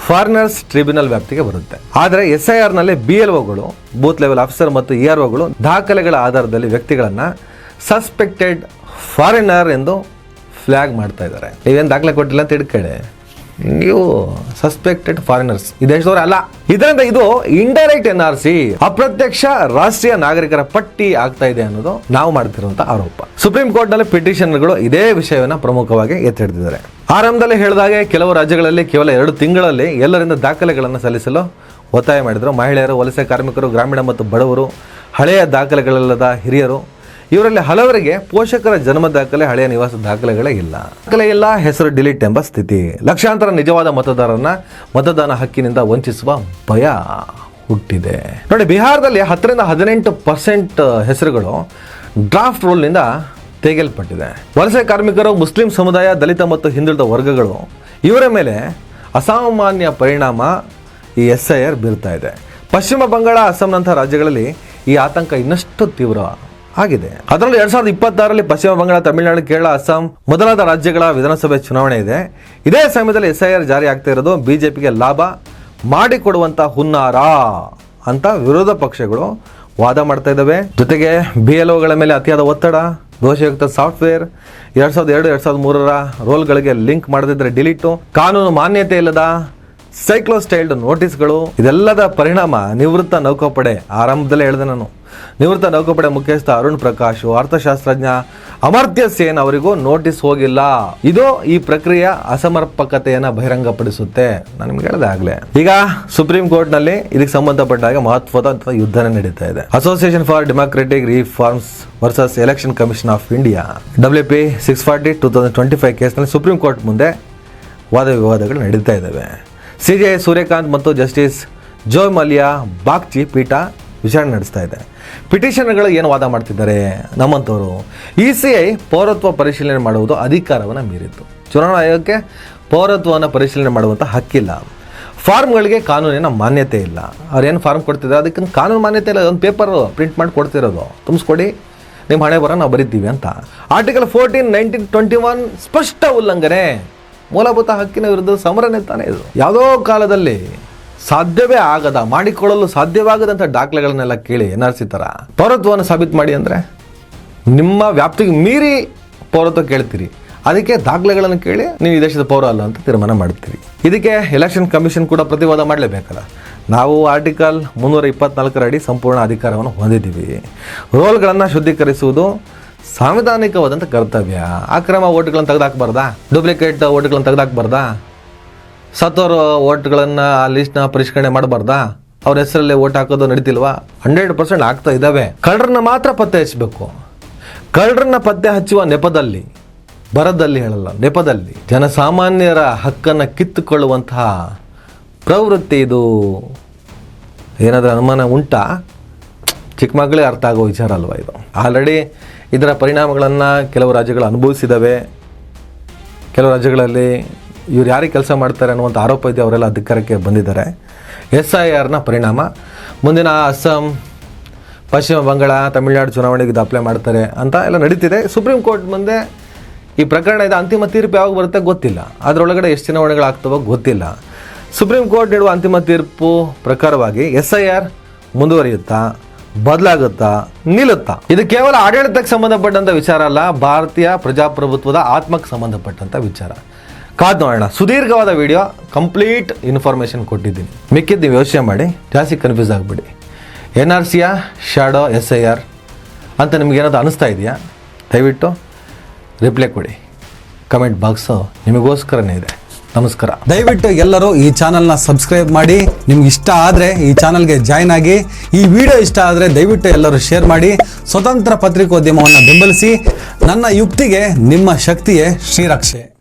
ಫಾರಿನರ್ಸ್ ಟ್ರಿಬ್ಯುನಲ್ ವ್ಯಾಪ್ತಿಗೆ ಬರುತ್ತೆ. ಆದರೆ SIRನಲ್ಲಿ BLOಗಳು, ಬೂತ್ ಲೆವೆಲ್ ಆಫೀಸರ್ ಮತ್ತು EROಗಳು ದಾಖಲೆಗಳ ಆಧಾರದಲ್ಲಿ ವ್ಯಕ್ತಿಗಳನ್ನು ಸಸ್ಪೆಕ್ಟೆಡ್ ಫಾರಿನರ್ ಎಂದು ಫ್ಲ್ಯಾಗ್ ಮಾಡ್ತಾ ಇದ್ದಾರೆ. ನೀವೇನು ದಾಖಲೆ ಕೊಟ್ಟಿಲ್ಲ ಅಂತ ಹಿಡ್ಕಡೆ, ನೀವು ಸಸ್ಪೆಕ್ಟೆಡ್ ಫಾರಿನರ್ಸ್ ಈ ದೇಶದವರು ಅಲ್ಲ. ಇದರಿಂದ ಇದು ಇಂಡೈರೆಕ್ಟ್ NRC, ಅಪ್ರತ್ಯಕ್ಷ ರಾಷ್ಟ್ರೀಯ ನಾಗರಿಕರ ಪಟ್ಟಿ ಆಗ್ತಾ ಇದೆ ಅನ್ನೋದು ನಾವು ಮಾಡ್ತಿರುವಂತ ಆರೋಪ. ಸುಪ್ರೀಂ ಕೋರ್ಟ್ ನಲ್ಲಿ ಪಿಟಿಷನ್ಗಳು ಇದೇ ವಿಷಯವನ್ನ ಪ್ರಮುಖವಾಗಿ ಎತ್ತಿ ಹಿಡಿದಿದ್ದಾರೆ. ಆರಂಭದಲ್ಲಿ ಹೇಳಿದಾಗೆ ಕೆಲವು ರಾಜ್ಯಗಳಲ್ಲಿ ಕೇವಲ 2 ತಿಂಗಳಲ್ಲಿ ಎಲ್ಲರಿಂದ ದಾಖಲೆಗಳನ್ನು ಸಲ್ಲಿಸಲು ಒತ್ತಾಯ ಮಾಡಿದರು. ಮಹಿಳೆಯರು, ವಲಸೆ ಕಾರ್ಮಿಕರು, ಗ್ರಾಮೀಣ ಮತ್ತು ಬಡವರು, ಹಳೆಯ ದಾಖಲೆಗಳಿಲ್ಲದ ಹಿರಿಯರು, ಇವರಲ್ಲಿ ಹಲವರಿಗೆ ಪೋಷಕರ ಜನ್ಮ ದಾಖಲೆ, ಹಳೆಯ ನಿವಾಸ ದಾಖಲೆಗಳೇ ಇಲ್ಲ. ದಾಖಲೆ ಇಲ್ಲ, ಹೆಸರು ಡಿಲೀಟ್ ಎಂಬ ಸ್ಥಿತಿ. ಲಕ್ಷಾಂತರ ನಿಜವಾದ ಮತದಾರರನ್ನ ಮತದಾನ ಹಕ್ಕಿನಿಂದ ವಂಚಿಸುವ ಭಯ ಹುಟ್ಟಿದೆ. ನೋಡಿ, ಬಿಹಾರದಲ್ಲಿ 10ರಿಂದ 18% ಹೆಸರುಗಳು ಡ್ರಾಫ್ಟ್ ರೋಲ್ನಿಂದ ತೆಗೆಯಲ್ಪಟ್ಟಿದೆ. ವಲಸೆ ಕಾರ್ಮಿಕರು, ಮುಸ್ಲಿಂ ಸಮುದಾಯ, ದಲಿತ ಮತ್ತು ಹಿಂದುಳಿದ ವರ್ಗಗಳು ಇವರ ಮೇಲೆ ಅಸಾಮಾನ್ಯ ಪರಿಣಾಮ ಈ SIR ಬೀರ್ತಾ ಇದೆ. ಪಶ್ಚಿಮ ಬಂಗಾಳ, ಅಸ್ಸಾಂನಂತಹ ರಾಜ್ಯಗಳಲ್ಲಿ ಈ ಆತಂಕ ಇನ್ನಷ್ಟು ತೀವ್ರ ಆಗಿದೆ. ಅದರಲ್ಲೂ 2026ರಲ್ಲಿ ಪಶ್ಚಿಮ ಬಂಗಾಳ, ತಮಿಳುನಾಡು, ಕೇರಳ, ಅಸ್ಸಾಂ ಮೊದಲಾದ ರಾಜ್ಯಗಳ ವಿಧಾನಸಭೆ ಚುನಾವಣೆ ಇದೆ. ಇದೇ ಸಮಯದಲ್ಲಿ SIR ಜಾರಿ ಆಗ್ತಾ ಇರೋದು ಬಿಜೆಪಿಗೆ ಲಾಭ ಮಾಡಿಕೊಡುವಂತ ಹುನ್ನಾರ ಅಂತ ವಿರೋಧ ಪಕ್ಷಗಳು ವಾದ ಮಾಡ್ತಾ ಇದ್ದಾವೆ. ಜೊತೆಗೆ BLOಗಳ ಮೇಲೆ ಅತಿಯಾದ ಒತ್ತಡ, ದೋಷಯುಕ್ತ ಸಾಫ್ಟ್ವೇರ್, 2002-2003ರ ರೋಲ್ಗಳಿಗೆ ಲಿಂಕ್ ಮಾಡದಿದ್ರೆ ಡಿಲೀಟು, ಕಾನೂನು ಮಾನ್ಯತೆ ಇಲ್ಲದ ಸೈಕ್ಲೋಸ್ಟೈಲ್ಡ್ ನೋಟಿಸ್ಗಳು, ಇದೆಲ್ಲದ ಪರಿಣಾಮ ನಿವೃತ್ತ ನೌಕಾಪಡೆ, ಆರಂಭದಲ್ಲೇ ಹೇಳಿದೆ ನಾನು, ನಿವೃತ್ತ ನೌಕಾಪಡೆ ಮುಖ್ಯಸ್ಥ ಅರುಣ್ ಪ್ರಕಾಶ್, ಅರ್ಥಶಾಸ್ತ್ರಜ್ಞ ಅಮರ್ತ್ಯ ಸೇನ್ ಅವರಿಗೂ ನೋಟಿಸ್ ಹೋಗಿಲ್ಲ. ಇದು ಈ ಪ್ರಕ್ರಿಯೆಯ ಅಸಮರ್ಪಕತೆಯನ್ನು ಬಹಿರಂಗಪಡಿಸುತ್ತೆ. ನಾನು ನಿಮ್ಗೆ ಹೇಳಿದೆ ಆಗ್ಲೇ. ಈಗ ಸುಪ್ರೀಂ ಕೋರ್ಟ್ ನಲ್ಲಿ ಇದಕ್ಕೆ ಸಂಬಂಧಪಟ್ಟಾಗ ಮಹತ್ವದ ಯುದ್ಧನೇ ನಡೀತಾ ಇದೆ. Association for democratic reforms versus election commission of India WP 640/2025 ಕೇಸ್ನಲ್ಲಿ ಸುಪ್ರೀಂ ಕೋರ್ಟ್ ಮುಂದೆ ವಾದ ವಿವಾದಗಳು ನಡೀತಾ ಇದ್ದಾವೆ. CJI ಸೂರ್ಯಕಾಂತ್ ಮತ್ತು ಜಸ್ಟಿಸ್ ಜೋಯ್ ಮಲ್ಯ ಬಾಗ್ಚಿ ಪೀಠ ವಿಚಾರಣೆ ನಡೆಸ್ತಾ ಇದೆ. ಪಿಟಿಷನ್ಗಳು ಏನು ವಾದ ಮಾಡ್ತಿದ್ದಾರೆ? ನಮ್ಮಂಥವರು ECI ಪೌರತ್ವ ಪರಿಶೀಲನೆ ಮಾಡುವುದು ಅಧಿಕಾರವನ್ನು ಮೀರಿತ್ತು. ಚುನಾವಣಾ ಆಯೋಗಕ್ಕೆ ಪೌರತ್ವವನ್ನು ಪರಿಶೀಲನೆ ಮಾಡುವಂಥ ಹಕ್ಕಿಲ್ಲ. ಫಾರ್ಮ್ಗಳಿಗೆ ಕಾನೂನಿನ ಮಾನ್ಯತೆ ಇಲ್ಲ. ಅವ್ರೇನು ಫಾರ್ಮ್ ಕೊಡ್ತಿದ್ದಾರೆ ಅದಕ್ಕೆ ಕಾನೂನು ಮಾನ್ಯತೆ ಇಲ್ಲ. ಒಂದು ಪೇಪರ್ ಪ್ರಿಂಟ್ ಮಾಡಿ ಕೊಡ್ತಿರೋದು, ತುಂಬಿಸ್ಕೊಡಿ, ನಿಮ್ಮ ಹಣೆ ಬರ ನಾವು ಬರೀತೀವಿ ಅಂತ. ಆರ್ಟಿಕಲ್ 14, 19, 21 ಸ್ಪಷ್ಟ ಉಲ್ಲಂಘನೆ. ಮೂಲಭೂತ ಹಕ್ಕಿನ ವಿರುದ್ಧ ಸಮರನೇ ತಾನೇ ಇದು. ಯಾವುದೋ ಕಾಲದಲ್ಲಿ ಸಾಧ್ಯವೇ ಆಗದ, ಮಾಡಿಕೊಳ್ಳಲು ಸಾಧ್ಯವಾಗದಂಥ ದಾಖಲೆಗಳನ್ನೆಲ್ಲ ಕೇಳಿ NRC ಥರ ಪೌರತ್ವವನ್ನು ಸಾಬೀತು ಮಾಡಿ ಅಂದರೆ ನಿಮ್ಮ ವ್ಯಾಪ್ತಿಗೆ ಮೀರಿ ಪೌರತ್ವ ಕೇಳ್ತೀರಿ. ಅದಕ್ಕೆ ದಾಖಲೆಗಳನ್ನು ಕೇಳಿ ನೀವು ಈ ದೇಶದ ಪೌರ ಅಲ್ಲ ಅಂತ ತೀರ್ಮಾನ ಮಾಡ್ತೀರಿ. ಇದಕ್ಕೆ ಎಲೆಕ್ಷನ್ ಕಮಿಷನ್ ಕೂಡ ಪ್ರತಿವಾದ ಮಾಡಲೇಬೇಕಲ್ಲ. ನಾವು ಆರ್ಟಿಕಲ್ 324 ಅಡಿ ಸಂಪೂರ್ಣ ಅಧಿಕಾರವನ್ನು ಹೊಂದಿದ್ದೀವಿ. ರೋಲ್ಗಳನ್ನು ಶುದ್ಧೀಕರಿಸುವುದು, ಸಾಂವಿಧಾನಿಕವಾದಂಥ ಕರ್ತವ್ಯ. ಅಕ್ರಮ ಓಟ್ಗಳನ್ನು ತೆಗೆದಾಕ್ಬಾರ್ದಾ? ಡೂಪ್ಲಿಕೇಟ್ ಓಟ್ಗಳನ್ನು ತೆಗೆದಾಕ್ಬಾರ್ದಾ? ಸತ್ತೋರು ಓಟ್ಗಳನ್ನು ಆ ಲಿಸ್ಟ್ನ ಪರಿಷ್ಕರಣೆ ಮಾಡಬಾರ್ದಾ? ಅವ್ರ ಹೆಸರಲ್ಲಿ ಓಟ್ ಹಾಕೋದು ನಡೀತಿಲ್ವಾ? 100% ಆಗ್ತಾ ಇದ್ದಾವೆ. ಕಳ್ಳರನ್ನ ಮಾತ್ರ ಪತ್ತೆ ಹಚ್ಚಬೇಕು. ಕಳ್ಳರನ್ನ ಪತ್ತೆ ಹಚ್ಚುವ ನೆಪದಲ್ಲಿ, ಬರದಲ್ಲಿ ಹೇಳಲ್ಲ, ನೆಪದಲ್ಲಿ ಜನಸಾಮಾನ್ಯರ ಹಕ್ಕನ್ನು ಕಿತ್ತುಕೊಳ್ಳುವಂತಹ ಪ್ರವೃತ್ತಿ ಇದು. ಏನಾದರೂ ಅನುಮಾನ ಉಂಟಾ? ಚಿಕ್ಕ ಮಕ್ಕಳೇ ಅರ್ಥ ಆಗೋ ವಿಚಾರ ಅಲ್ವಾ ಇದು? ಆಲ್ರೆಡಿ ಇದರ ಪರಿಣಾಮಗಳನ್ನು ಕೆಲವು ರಾಜ್ಯಗಳು ಅನುಭವಿಸಿದ್ದಾವೆ. ಕೆಲವು ರಾಜ್ಯಗಳಲ್ಲಿ ಇವ್ರು ಯಾರಿಗೆ ಕೆಲಸ ಮಾಡ್ತಾರೆ ಅನ್ನುವಂಥ ಆರೋಪ ಇದೆ, ಅವರೆಲ್ಲ ಅಧಿಕಾರಕ್ಕೆ ಬಂದಿದ್ದಾರೆ. SIRನ ಪರಿಣಾಮ ಮುಂದಿನ ಅಸ್ಸಾಂ, ಪಶ್ಚಿಮ ಬಂಗಾಳ, ತಮಿಳುನಾಡು ಚುನಾವಣೆಗೆ ಇದು ಅಪ್ಲೈ ಮಾಡ್ತಾರೆ ಅಂತ ಎಲ್ಲ ನಡೀತಿದೆ. ಸುಪ್ರೀಂ ಕೋರ್ಟ್ ಮುಂದೆ ಈ ಪ್ರಕರಣ ಇದೆ. ಅಂತಿಮ ತೀರ್ಪು ಯಾವಾಗ ಬರುತ್ತೆ ಗೊತ್ತಿಲ್ಲ. ಅದರೊಳಗಡೆ ಎಷ್ಟು ಚುನಾವಣೆಗಳಾಗ್ತವೋ ಗೊತ್ತಿಲ್ಲ. ಸುಪ್ರೀಂ ಕೋರ್ಟ್ ನೀಡುವ ಅಂತಿಮ ತೀರ್ಪು ಪ್ರಕಾರವಾಗಿ SIR ಮುಂದುವರಿಯುತ್ತಾ, ಬದಲಾಗುತ್ತಾ, ನಿಲ್ಲುತ್ತಾ? ಇದು ಕೇವಲ ಆಡಳಿತಕ್ಕೆ ಸಂಬಂಧಪಟ್ಟಂಥ ವಿಚಾರ ಅಲ್ಲ, ಭಾರತೀಯ ಪ್ರಜಾಪ್ರಭುತ್ವದ ಆತ್ಮಕ್ಕೆ ಸಂಬಂಧಪಟ್ಟಂಥ ವಿಚಾರ. ಕಾದ್ ನೋಡೋಣ. ಸುದೀರ್ಘವಾದ ವಿಡಿಯೋ, ಕಂಪ್ಲೀಟ್ ಇನ್ಫಾರ್ಮೇಷನ್ ಕೊಟ್ಟಿದ್ದೀನಿ. ಮಿಕ್ಕಿದ್ದು ನೀವು ಯೋಚನೆ ಮಾಡಿ, ಜಾಸ್ತಿ ಕನ್ಫ್ಯೂಸ್ ಆಗಿಬಿಡಿ. NRCಯ ಶಾಡೋ SIR ಅಂತ ನಿಮಗೇನಾದ್ರು ಅನಿಸ್ತಾ ಇದೆಯಾ? ದಯವಿಟ್ಟು ರಿಪ್ಲೈ ಕೊಡಿ. ಕಮೆಂಟ್ ಬಾಕ್ಸು ನಿಮಗೋಸ್ಕರನೇ ಇದೆ. ನಮಸ್ಕಾರ. ದಯವಿಟ್ಟು ಎಲ್ಲರೂ ಈ ಚಾನಲ್ನ ಸಬ್ಸ್ಕ್ರೈಬ್ ಮಾಡಿ. ನಿಮ್ಗೆ ಇಷ್ಟ ಆದರೆ ಈ ಚಾನಲ್ಗೆ ಜಾಯ್ನ್ ಆಗಿ. ಈ ವಿಡಿಯೋ ಇಷ್ಟ ಆದರೆ ದಯವಿಟ್ಟು ಎಲ್ಲರೂ ಶೇರ್ ಮಾಡಿ. ಸ್ವತಂತ್ರ ಪತ್ರಿಕೋದ್ಯಮವನ್ನು ಬೆಂಬಲಿಸಿ. ನನ್ನ ಯುಕ್ತಿಗೆ ನಿಮ್ಮ ಶಕ್ತಿಯೇ ಶ್ರೀರಕ್ಷೆ.